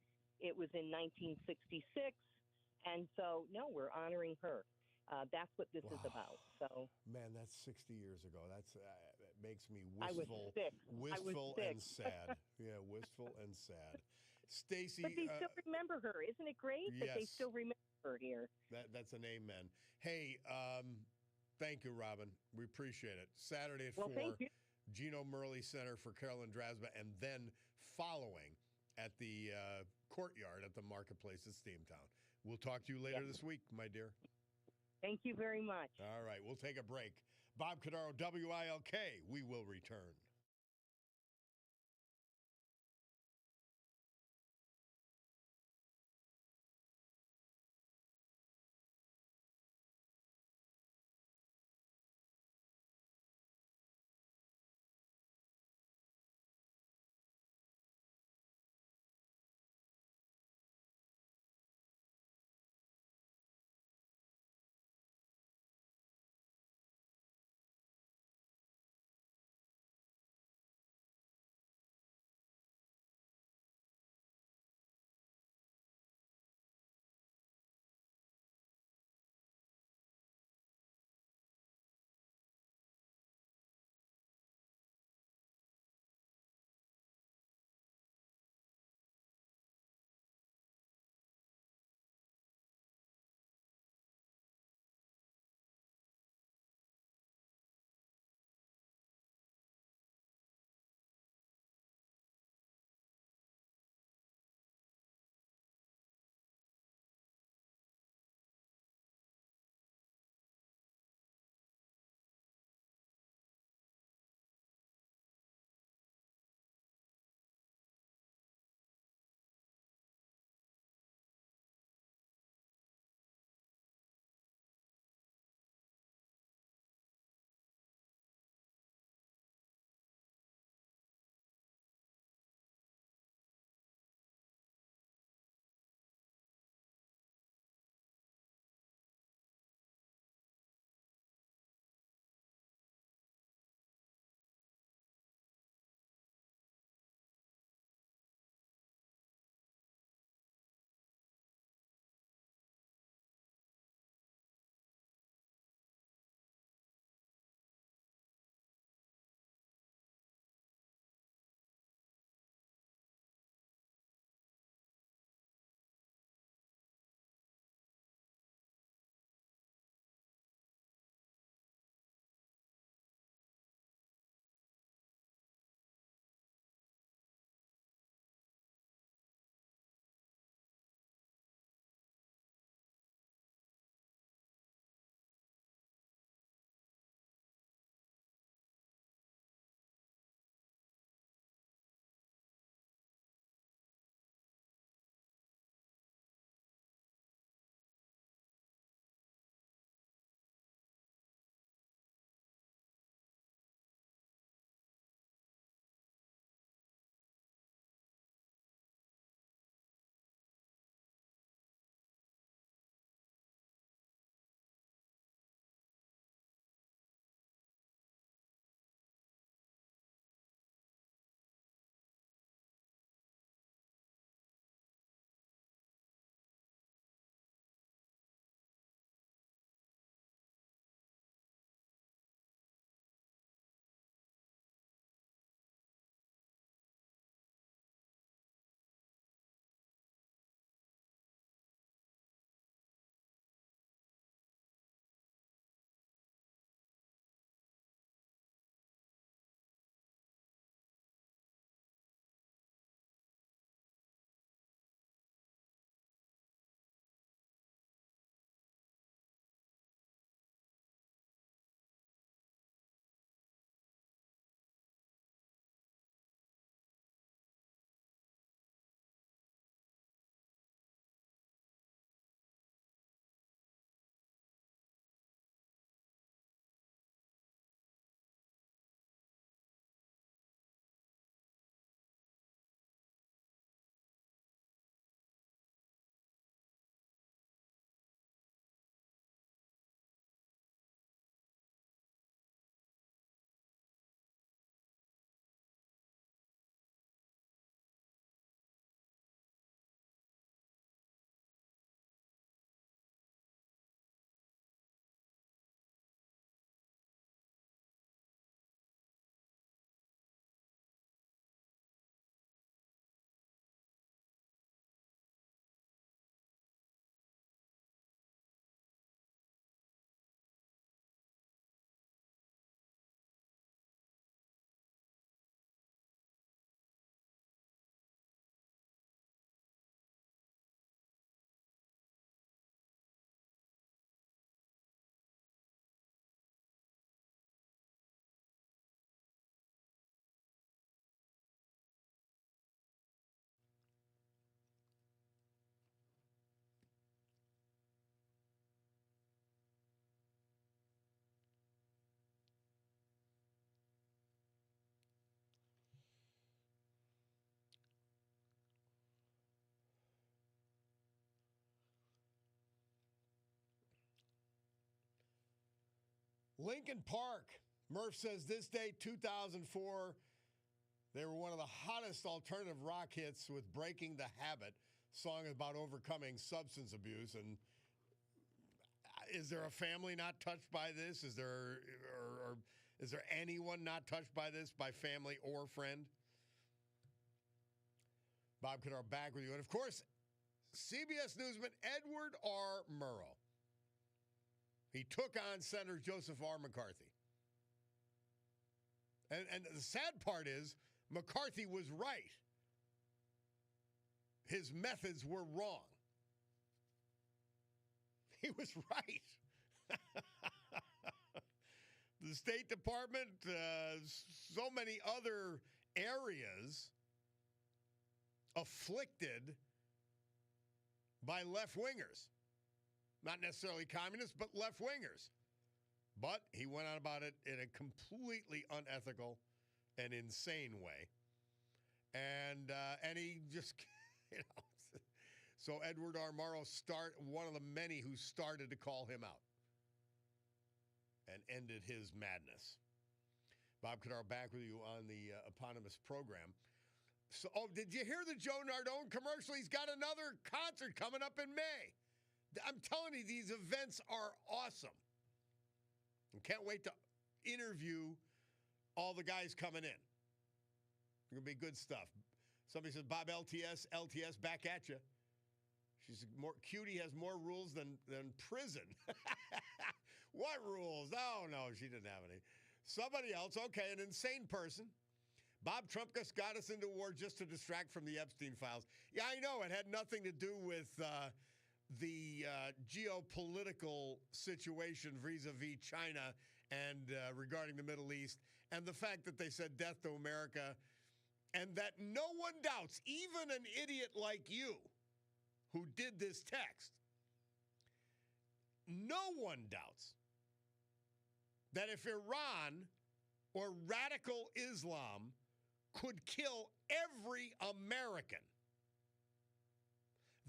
It was in 1966, and so we're honoring her. That's what this is about. So, man, that's 60 years ago. That makes me wistful and sad. Yeah, wistful and sad. Stacy, but they still remember her. Isn't it great that they yes. still remember her here? That's an amen. Hey, thank you, Robin. We appreciate it. Saturday at 4, thank you. Gino Murley Center for Carolyn Drasba, and then following at the courtyard at the marketplace at Steamtown. We'll talk to you later this week, my dear. Thank you very much. All right, we'll take a break. Bob Cordaro, WILK. We will return. Lincoln Park. Murph says this day, 2004, they were one of the hottest alternative rock hits with Breaking the Habit, song about overcoming substance abuse. And is there a family not touched by this? Is there anyone not touched by this, by family or friend? Bob Cordaro back with you. And of course, CBS Newsman Edward R. Murrow. He took on Senator Joseph R. McCarthy. And the sad part is, McCarthy was right. His methods were wrong. He was right. The State Department, so many other areas afflicted by left-wingers. Not necessarily communists, but left-wingers. But he went on about it in a completely unethical and insane way. And he just, So Edward R. Murrow, one of the many who started to call him out and ended his madness. Bob Cordaro back with you on the eponymous program. So, did you hear the Joe Nardone commercial? He's got another concert coming up in May. I'm telling you, these events are awesome. I can't wait to interview all the guys coming in. It's going to be good stuff. Somebody says, Bob, LTS, back at you. She's Cutie has more rules than prison. What rules? Oh, no, she didn't have any. Somebody else, okay, an insane person. Bob Trump just got us into war just to distract from the Epstein files. Yeah, I know. It had nothing to do with the geopolitical situation vis-a-vis China and regarding the Middle East, and the fact that they said death to America, and that no one doubts, even an idiot like you who did this text, no one doubts that if Iran or radical Islam could kill every American,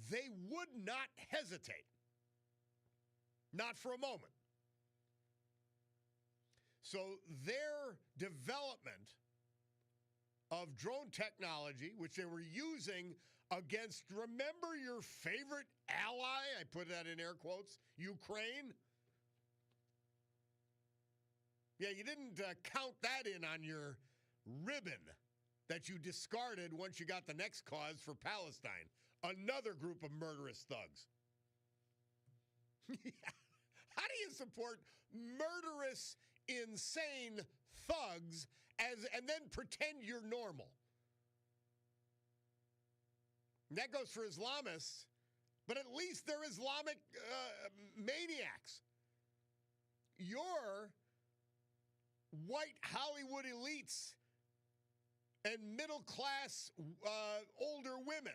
they would not hesitate. Not for a moment. So their development of drone technology, which they were using against, remember your favorite ally? I put that in air quotes, Ukraine. Yeah, you didn't count that in on your ribbon that you discarded once you got the next cause for Palestine. Another group of murderous thugs. How do you support murderous, insane thugs and then pretend you're normal? And that goes for Islamists, but at least they're Islamic maniacs. You're white Hollywood elites and middle-class older women.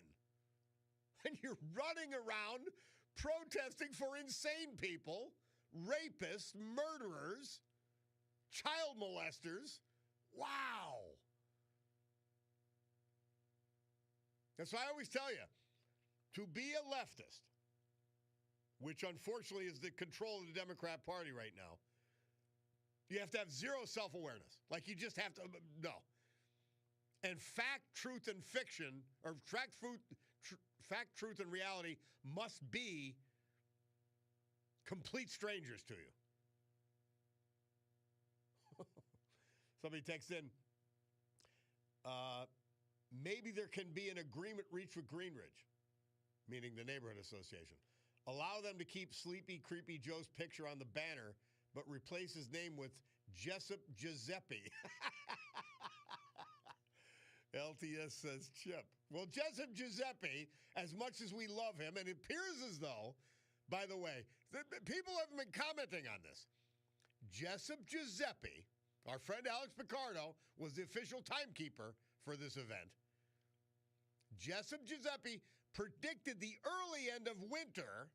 And you're running around protesting for insane people, rapists, murderers, child molesters. Wow. That's why I always tell you, to be a leftist, which unfortunately is the control of the Democrat Party right now, you have to have zero self-awareness. Like you just have to, no. And fact, truth, and fiction, or fact, truth, and reality must be complete strangers to you. Somebody texts in, maybe there can be an agreement reached with Greenridge, meaning the neighborhood association. Allow them to keep Sleepy Creepy Joe's picture on the banner, but replace his name with Jessup Giuseppe. LTS says Chip. Well, Jessup Giuseppe, as much as we love him, and it appears as though, by the way, people have been commenting on this. Jessup Giuseppe, our friend Alex Picardo, was the official timekeeper for this event. Jessup Giuseppe predicted the early end of winter,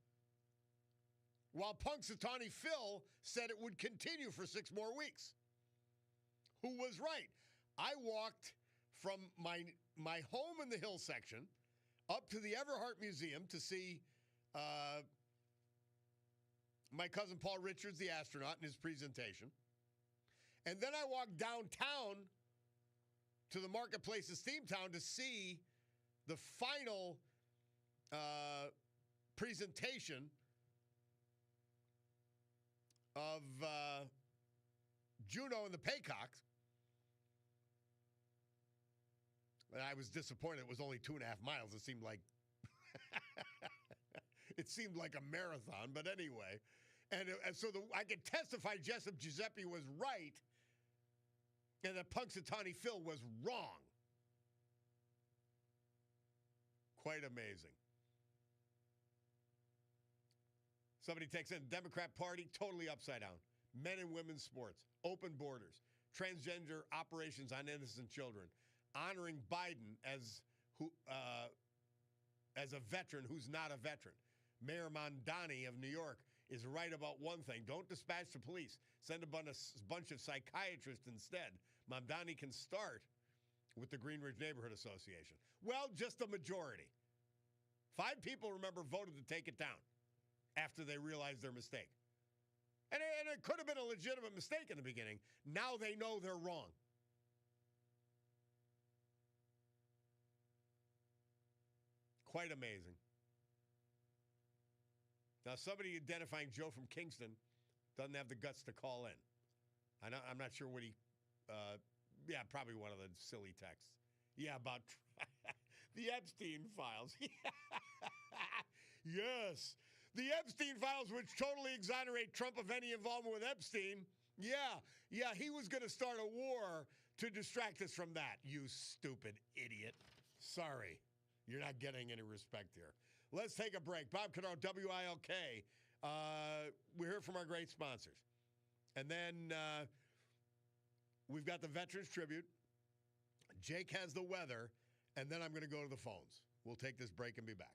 while Punxsutawney Phil said it would continue for 6 more weeks. Who was right? I walked from my home in the Hill section up to the Everhart Museum to see my cousin Paul Richards, the astronaut, in his presentation. And then I walked downtown to the marketplace of Steamtown to see the final presentation of Juno and the Paycocks. And I was disappointed. It was only 2.5 miles. It seemed like a marathon. But anyway, and so I could testify Jessup Giuseppe was right, and that Punxsutawney Phil was wrong. Quite amazing. Somebody takes in Democrat Party, totally upside down. Men and women's sports, open borders, transgender operations on innocent children, honoring Biden as a veteran who's not a veteran. Mayor Mondani of New York is right about one thing. Don't dispatch the police. Send a bunch of psychiatrists instead. Mondani can start with the Green Ridge Neighborhood Association. Well, just a majority. 5 people, remember, voted to take it down after they realized their mistake. And it could have been a legitimate mistake in the beginning. Now they know they're wrong. Quite amazing. Now, somebody identifying Joe from Kingston doesn't have the guts to call in. I'm not sure what he, probably one of the silly texts. Yeah, about the Epstein files. Yes. The Epstein files, which totally exonerate Trump of any involvement with Epstein. Yeah, he was going to start a war to distract us from that, you stupid idiot. Sorry, you're not getting any respect here. Let's take a break. Bob Cordaro, WILK. We heard from our great sponsors. And then we've got the Veterans Tribute. Jake has the weather. And then I'm going to go to the phones. We'll take this break and be back.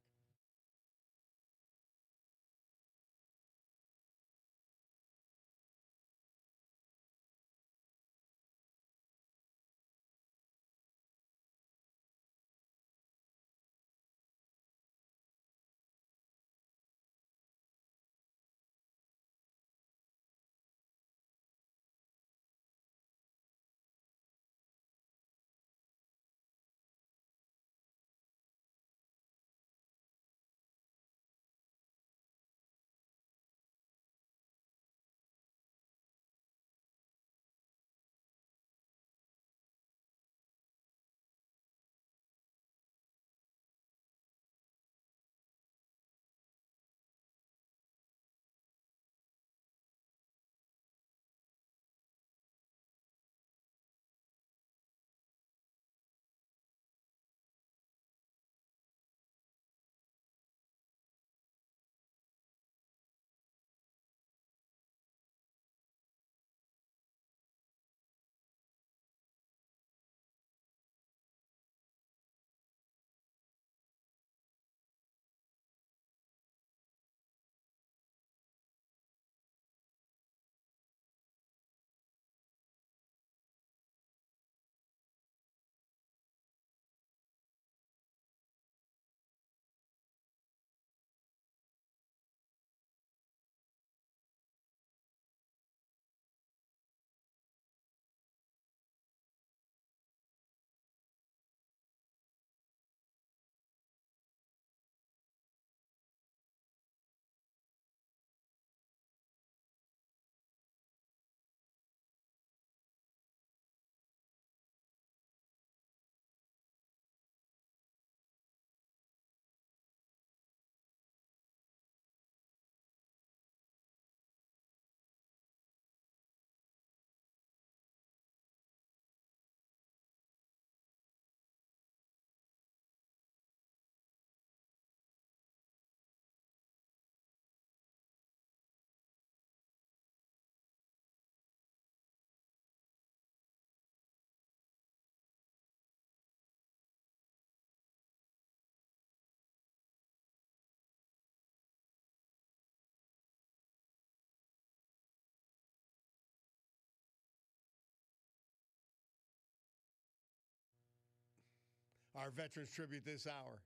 Our Veterans Tribute this hour,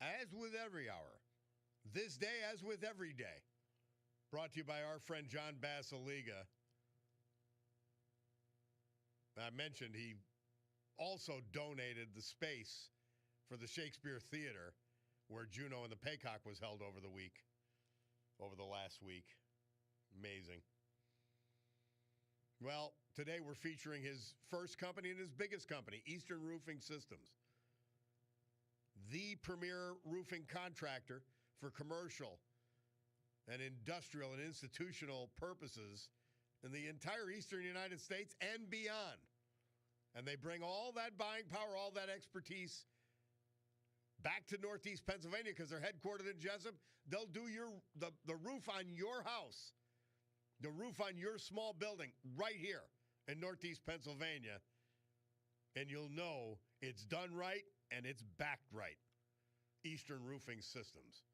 as with every hour, this day as with every day, brought to you by our friend John Basiliga. I mentioned he also donated the space for the Shakespeare Theater where Juno and the Paycock was held over the last week. Amazing. Well, today we're featuring his first company and his biggest company, Eastern Roofing Systems, the premier roofing contractor for commercial and industrial and institutional purposes in the entire eastern United States and beyond. And they bring all that buying power, all that expertise back to Northeast Pennsylvania because they're headquartered in Jessup. They'll do the roof on your house, the roof on your small building right here in Northeast Pennsylvania, and you'll know it's done right and it's backed right. Eastern Roofing Systems.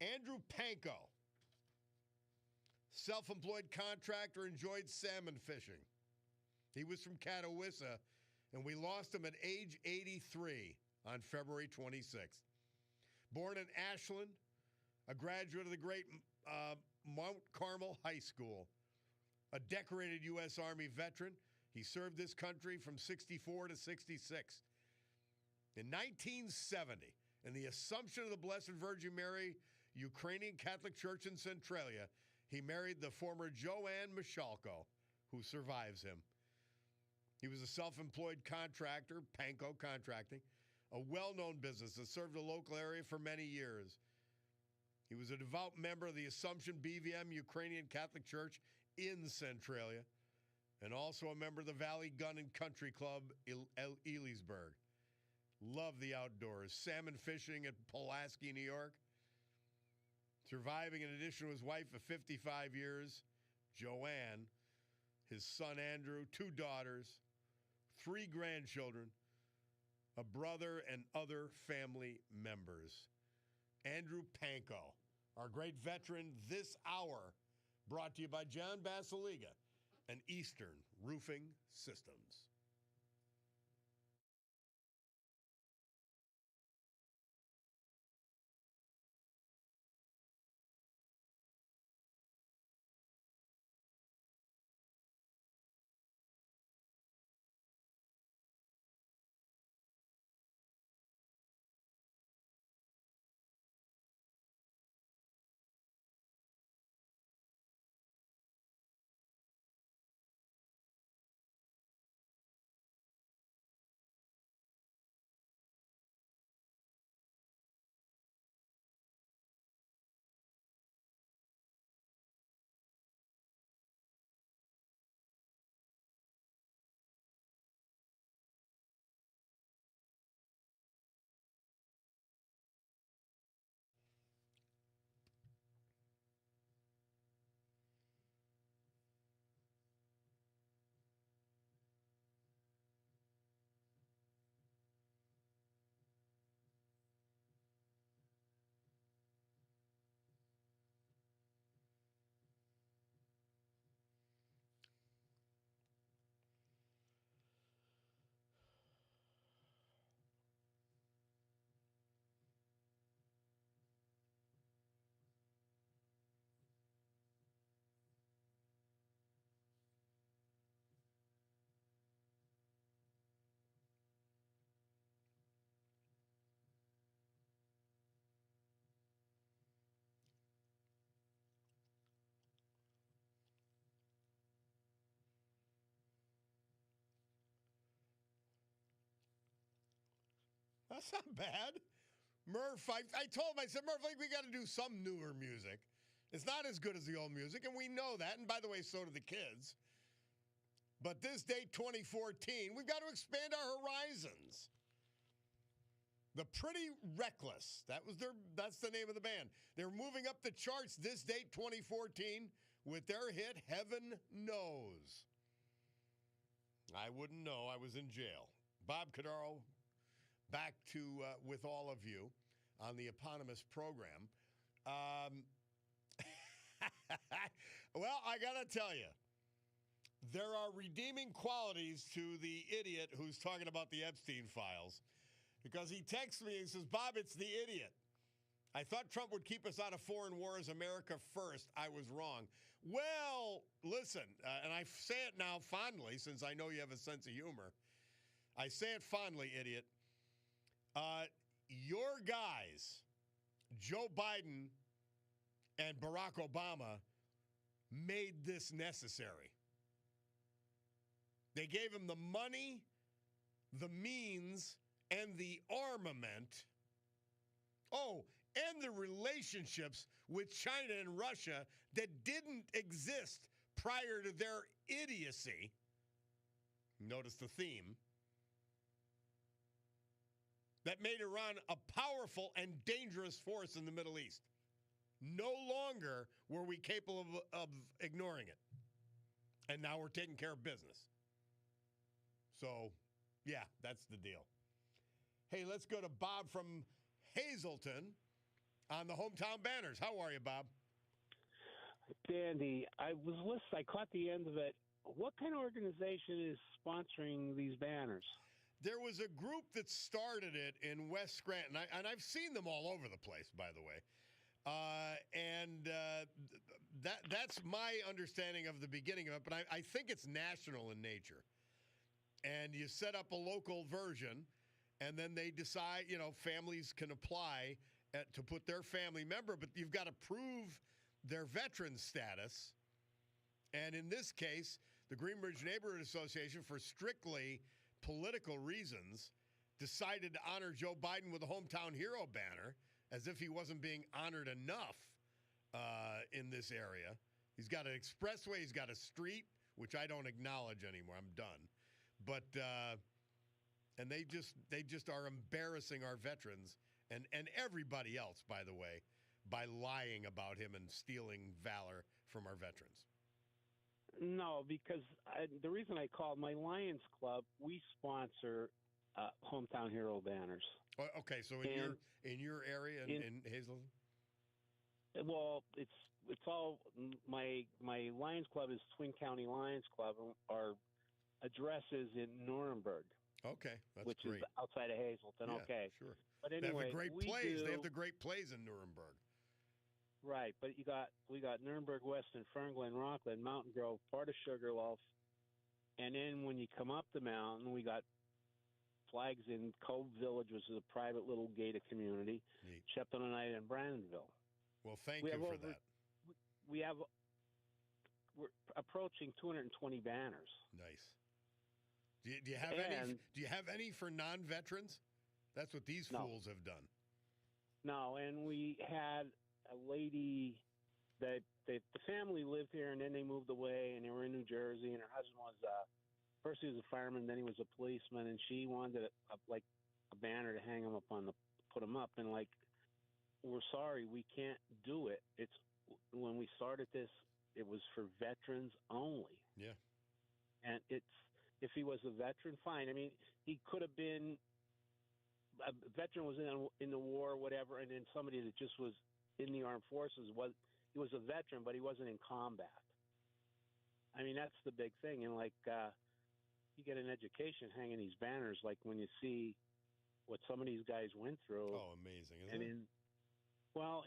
Andrew Panko, self-employed contractor, enjoyed salmon fishing. He was from Catawissa, and we lost him at age 83 on February 26th. Born in Ashland, a graduate of the great Mount Carmel High School, a decorated U.S. Army veteran. He served this country from 64 to 66. In 1970, in the Assumption of the Blessed Virgin Mary Ukrainian Catholic Church in Centralia, he married the former Joanne Michalko, who survives him. He was a self-employed contractor, Panko Contracting, a well-known business that served the local area for many years. He was a devout member of the Assumption BVM Ukrainian Catholic Church in Centralia, and also a member of the Valley Gun and Country Club, Elysburg. Loved the outdoors, salmon fishing at Pulaski, New York. Surviving, in addition to his wife of 55 years, Joanne, his son Andrew, 2 daughters, 3 grandchildren, a brother, and other family members. Andrew Panko, our great veteran this hour, brought to you by John Basiliga and Eastern Roofing Systems. That's not bad. Murph, I told him, I said, Murph, we got to do some newer music. It's not as good as the old music, and we know that. And by the way, so do the kids. But this date, 2014, we've got to expand our horizons. The Pretty Reckless, that's the name of the band. They're moving up the charts this date, 2014, with their hit, Heaven Knows. I wouldn't know. I was in jail. Bob Cordaro, back to with all of you on the eponymous program. Well, I got to tell you, there are redeeming qualities to the idiot who's talking about the Epstein files, because he texts me and says, Bob, it's the idiot. I thought Trump would keep us out of foreign wars, America first. I was wrong. Well, listen, and I say it now fondly since I know you have a sense of humor. I say it fondly, idiot. Your guys, Joe Biden and Barack Obama, made this necessary. They gave him the money, the means, and the armament. Oh, and the relationships with China and Russia that didn't exist prior to their idiocy. Notice the theme. That made Iran a powerful and dangerous force in the Middle East. No longer were we capable of ignoring it. And now we're taking care of business. So, yeah, that's the deal. Hey, let's go to Bob from Hazleton on the Hometown Banners. How are you, Bob? Dandy, I was listening. I caught the end of it. What kind of organization is sponsoring these banners? There was a group that started it in West Scranton, and I've seen them all over the place, by the way. That's my understanding of the beginning of it, but I think it's national in nature. And you set up a local version, and then they decide, families can apply to put their family member, but you've got to prove their veteran status. And in this case, the Greenbridge Neighborhood Association, for strictly political reasons, decided to honor Joe Biden with a Hometown Hero banner, as if he wasn't being honored enough in this area. He's got an expressway, he's got a street, which I don't acknowledge anymore. I'm done. But and they just are embarrassing our veterans and everybody else, by the way, by lying about him and stealing valor from our veterans. No, because the reason I called, my Lions Club, we sponsor Hometown Hero banners. Oh, okay, so in your area in Hazleton? Well, it's all my Lions Club is Twin County Lions Club. Our address is in Nuremberg. Okay, that's which great. Is outside of Hazleton. Yeah, okay, sure. But anyway, they have the great plays. They have the great plays in Nuremberg. Right, but we got Nuremberg, Weston, Fernglen, Rockland, Mountain Grove, part of Sugarloaf, and then when you come up the mountain, we got flags in Cove Village, which is a private little gated community, Neat. Sheptonite and Brandonville. Well, thank you for that. We're approaching 220 banners. Nice. Do you have any? Do you have any for non-veterans? That's what these fools have done. No, and we had a lady that the family lived here, and then they moved away, and they were in New Jersey, and her husband was first he was a fireman, then he was a policeman, and she wanted a banner to hang him up put him up, and we're sorry, we can't do it. It's when we started this, it was for veterans only. Yeah, and if he was a veteran, fine. I mean, he could have been a veteran, was in the war, or whatever, and then somebody that just was in the armed forces he was a veteran, but he wasn't in combat. I mean, that's the big thing. And you get an education hanging these banners, like when you see what some of these guys went through. Oh, amazing! Isn't it?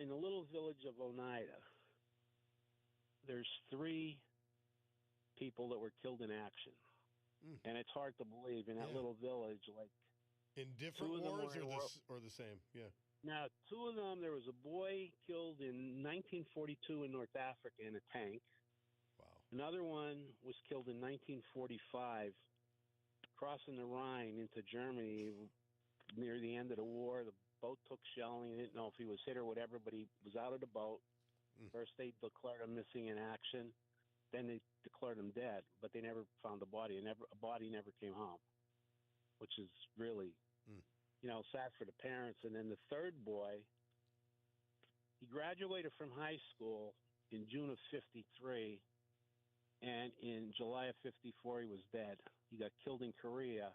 In the little village of Oneida, there's 3 people that were killed in action. And it's hard to believe in that little village, in different wars or the same. Yeah. Now, 2 of them, there was a boy killed in 1942 in North Africa in a tank. Wow. Another one was killed in 1945 crossing the Rhine into Germany near the end of the war. The boat took shelling. They didn't know if he was hit or whatever, but he was out of the boat. First, they declared him missing in action. Then they declared him dead, but they never found a body. A body never came home, which is really, sad for the parents. And then the third boy, he graduated from high school in June of '53, and in July of '54, he was dead. He got killed in Korea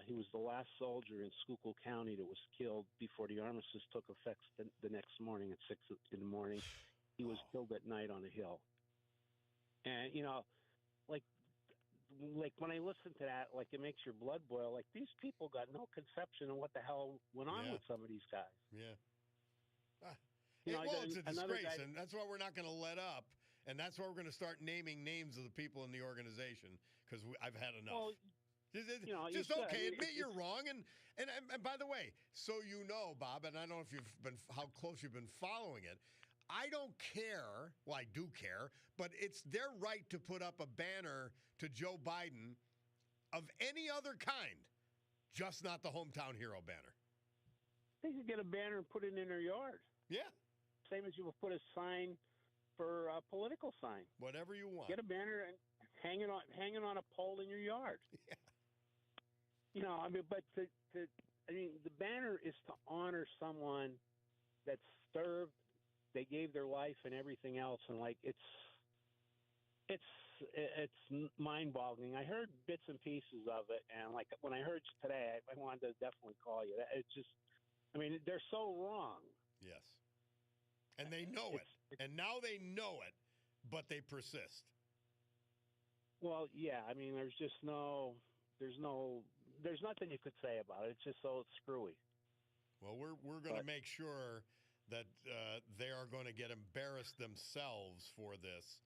he was the last soldier in Schuylkill County that was killed before the armistice took effect the next morning at 6 in the morning. He was killed at night on a hill. And, like when I listen to that, like it makes your blood boil. Like these people got no conception of what the hell went on Yeah. with some of these guys. Yeah. Ah. You know, Well, it's a another disgrace, guy- and that's why we're not going to let up, and that's why we're going to start naming names of the people in the organization because I've had enough. Well, you know, you Just should. okay, I mean, admit you're wrong, and by the way, so you know, Bob, and I don't know if you've been how close you've been following it. I don't care. Well, I do care, but it's their right to put up a banner to Joe Biden of any other kind, just not the hometown hero banner. They could get a banner and put it in their yard. Yeah, Same as you would put a sign for a political sign. whatever you want. Get a banner and hang it on a pole in your yard. Yeah. You know, I mean, but I mean, the banner is to honor someone that served. They gave their life and everything else, and like it's mind-boggling. I heard bits and pieces of it, and like when I heard you today, I wanted to definitely call you. It's just, I mean, they're so wrong. Yes. And they know it. And now they know it, but they persist. Well, yeah, I mean, there's nothing you could say about it. It's just so screwy. Well, we're going to make sure that they are going to get embarrassed themselves for this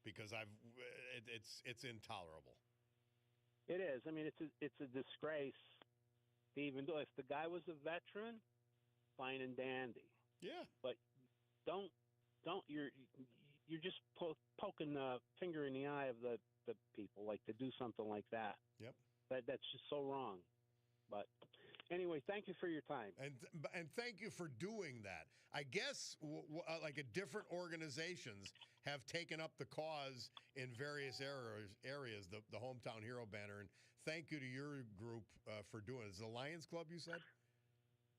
because it's intolerable. It is. I mean, it's a disgrace to even do. If the guy was a veteran, fine and dandy. Yeah. But don't you're just poking the finger in the eye of the people, like to do something like that. Yep. That's just so wrong. But anyway, thank you for your time. And thank you for doing that. I guess like different organizations have taken up the cause in various areas, the hometown hero banner. And thank you to your group for doing it. Is it the Lions Club, you said?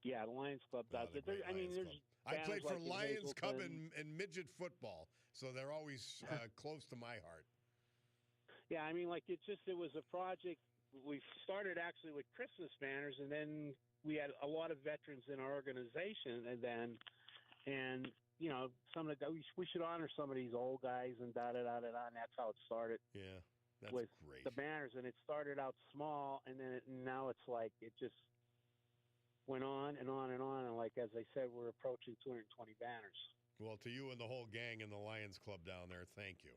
Yeah, the Lions Club does it. I mean, there's I played for like Lions Club Hazleton. and midget football, so they're always close to my heart. Yeah, I mean, like it was a project. We started actually with Christmas banners, and then we had a lot of veterans in our organization, and you know, some of the guys, we should honor some of these old guys and and that's how it started. Yeah, that's with great. The banners, and it started out small, and then now it's like it just went on and on and on, and like as I said, we're approaching 220 banners. Well, to you and the whole gang in the Lions Club down there, thank you.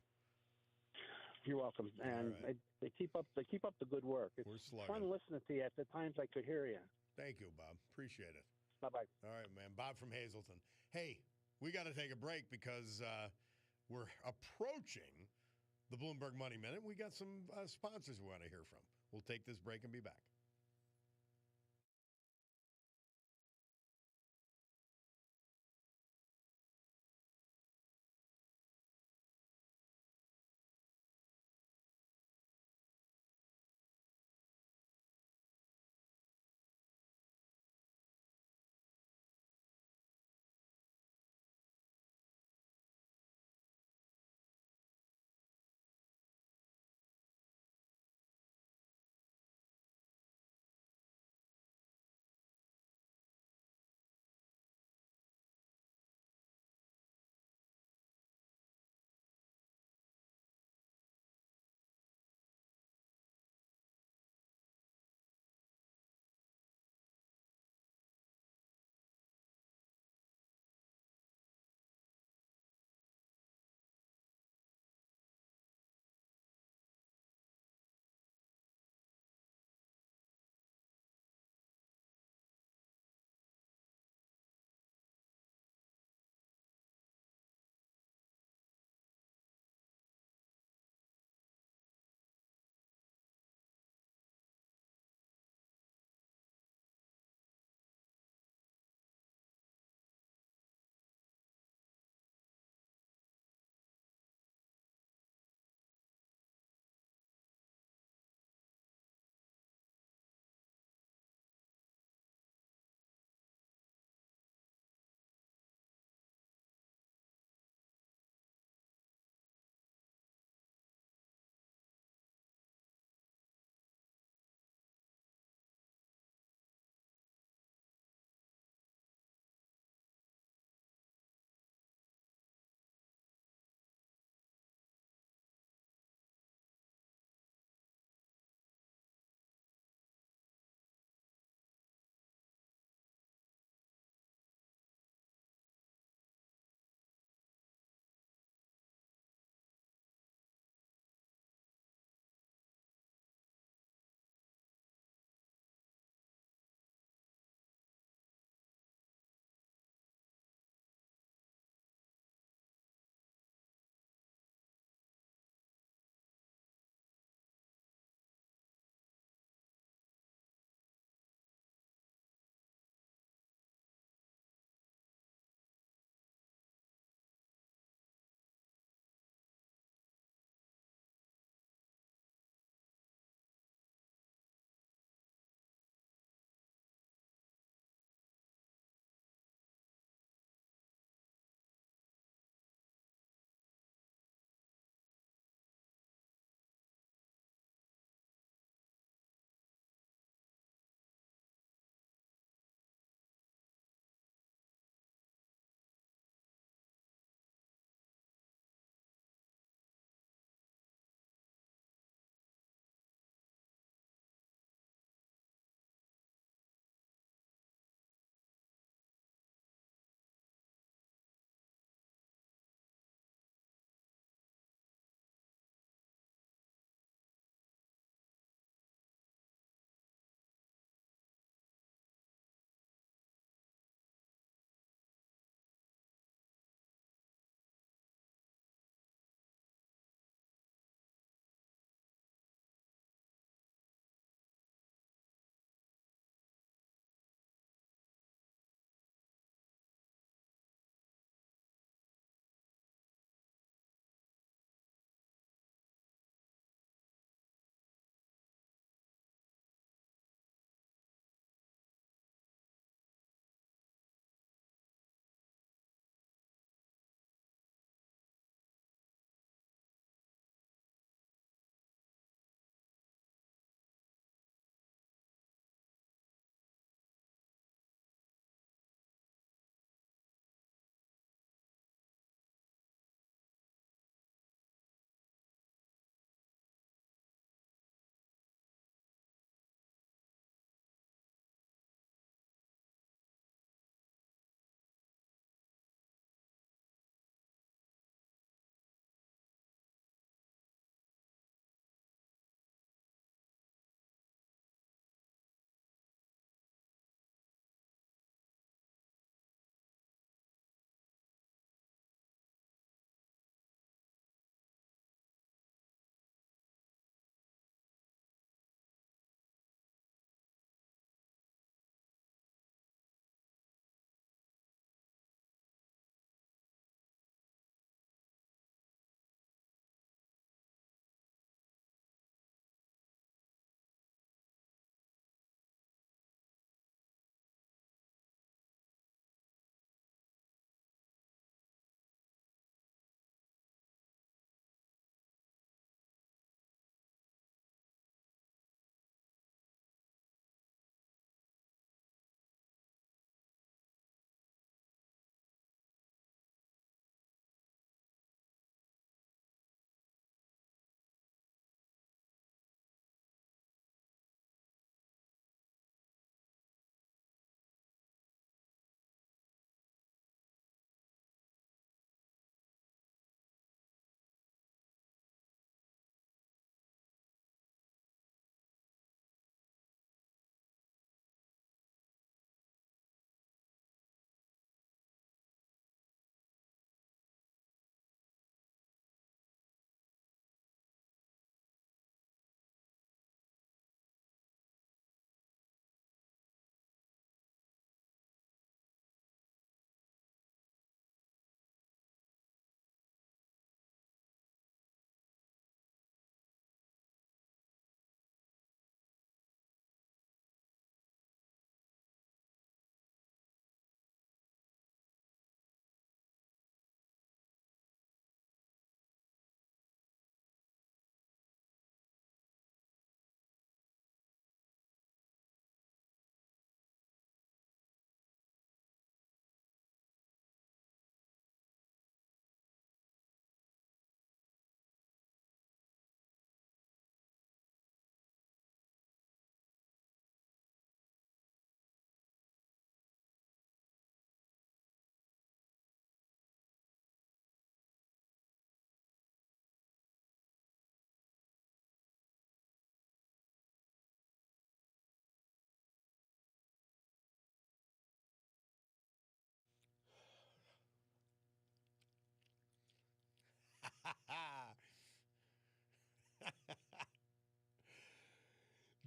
You're welcome, and right. they keep up the good work. It's We're slugging. fun listening to you. At the times, I could hear you. Thank you, Bob. Appreciate it. Bye-bye. All right, man. Bob from Hazleton. Hey, we got to take a break because we're approaching the Bloomberg Money Minute. We got some sponsors we want to hear from. We'll take this break and be back.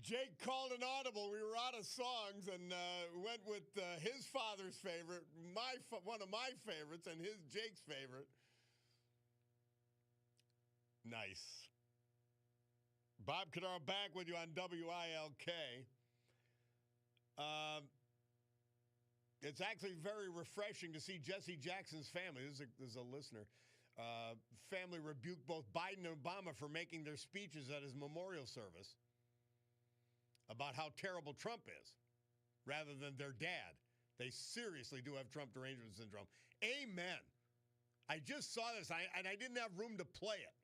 Jake called an audible. We were out of songs and went with his father's favorite, one of my favorites, and Jake's favorite. Nice. Bob Cordaro back with you on WILK. It's actually very refreshing to see Jesse Jackson's family. This is a listener. Family rebuke both Biden and Obama for making their speeches at his memorial service about how terrible Trump is, rather than their dad. They seriously do have Trump derangement syndrome. Amen. I just saw this, and I didn't have room to play it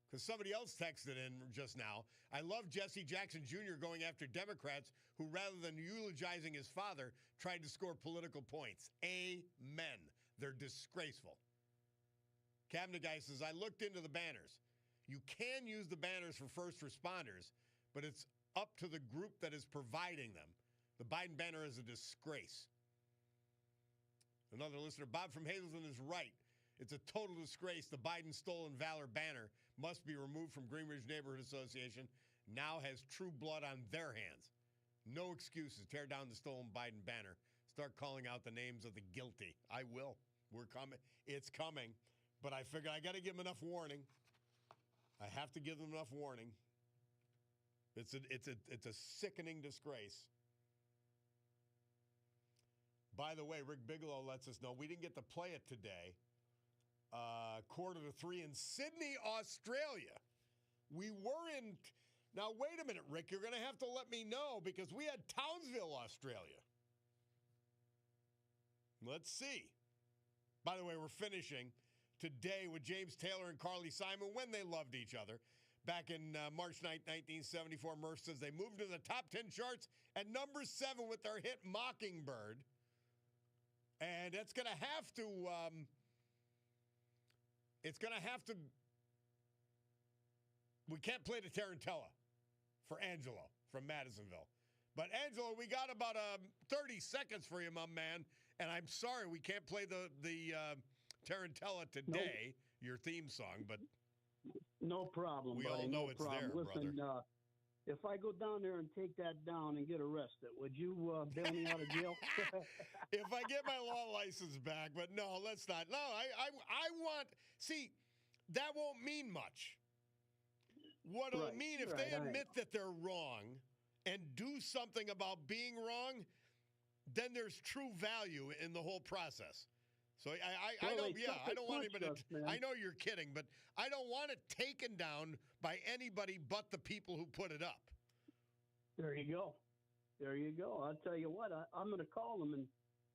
because somebody else texted in just now. I love Jesse Jackson Jr. going after Democrats who, rather than eulogizing his father, tried to score political points. Amen. They're disgraceful. Cabinet guy says, I looked into the banners. You can use the banners for first responders, but it's up to the group that is providing them. The Biden banner is a disgrace. Another listener, Bob from Hazleton, is right. It's a total disgrace. The Biden Stolen Valor banner must be removed from Greenridge Neighborhood Association. Now has true blood on their hands. No excuses. Tear down the stolen Biden banner. Start calling out the names of the guilty. I will. We're coming. It's coming. But I figured I got to give them enough warning. I have to give them enough warning. It's a sickening disgrace. By the way, Rick Bigelow lets us know we didn't get to play it today. 2:45 in Sydney, Australia. We were in. Now wait a minute, Rick. You're going to have to let me know because we had Townsville, Australia. Let's see. By the way, we're finishing today with James Taylor and Carly Simon when they loved each other. Back in March 9th, 1974, Murph says they moved to the top 10 charts at number 7 with their hit Mockingbird. And it's going to have to, we can't play the Tarantella for Angelo from Madisonville. But Angelo, we got about 30 seconds for you, my man. And I'm sorry we can't play the Tarantella today, your theme song, but no problem. We buddy, all know no it's problem. there, Listen, brother. If I go down there and take that down and get arrested, would you bail me out of jail? If I get my law license back, but no, let's not. No, I want. See, that won't mean much. What it'll mean if they admit that they're wrong and do something about being wrong, then there's true value in the whole process. So I don't want anybody to, I know you're kidding, but I don't want it taken down by anybody but the people who put it up. There you go. There you go. I'll tell you what, I'm going to call them and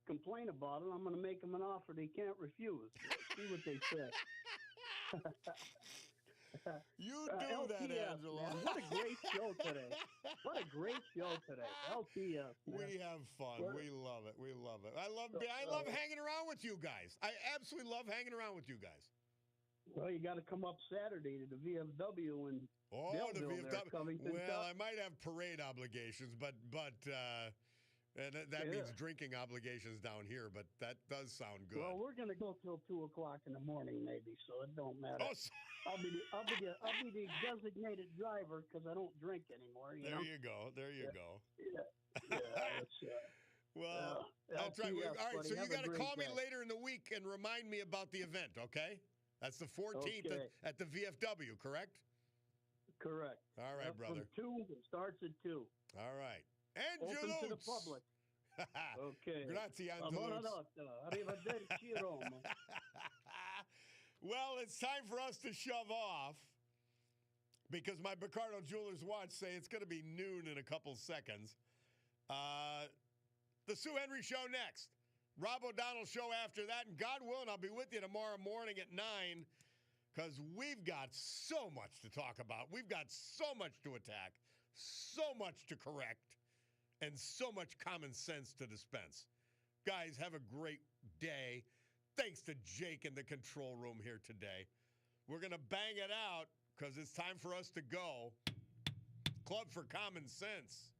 complain about it. I'm going to make them an offer they can't refuse. See what they say. You do that, Angelo. Man, what a great show today. What a great show today. LTS, man. We have fun. We love it. We love it. I love hanging around with you guys. I absolutely love hanging around with you guys. Well, you got to come up Saturday to the VFW and the VFW. Well, I might have parade obligations, but and that means drinking obligations down here, but that does sound good. Well, we're going to go till 2 o'clock in the morning, maybe, so it don't matter. Oh, I'll be the designated driver because I don't drink anymore. There you go. Yeah. Well, that's right. All right, so you got to call me later in the week and remind me about the event, okay? That's the 14th at the VFW, correct? Correct. All right, brother. From 2, it starts at 2. All right. Open Angelos. to the public. Okay. Grazie, Angelos. Arrivederci, Roma. Well, it's time for us to shove off because my Picardo Jewelers watch say it's going to be noon in a couple seconds. The Sue Henry Show next. Rob O'Donnell Show after that. And God willing, I'll be with you tomorrow morning at 9 because we've got so much to talk about. We've got so much to attack, so much to correct, and so much common sense to dispense. Guys, have a great day. Thanks to Jake in the control room here today. We're going to bang it out because it's time for us to go. Club for Common Sense.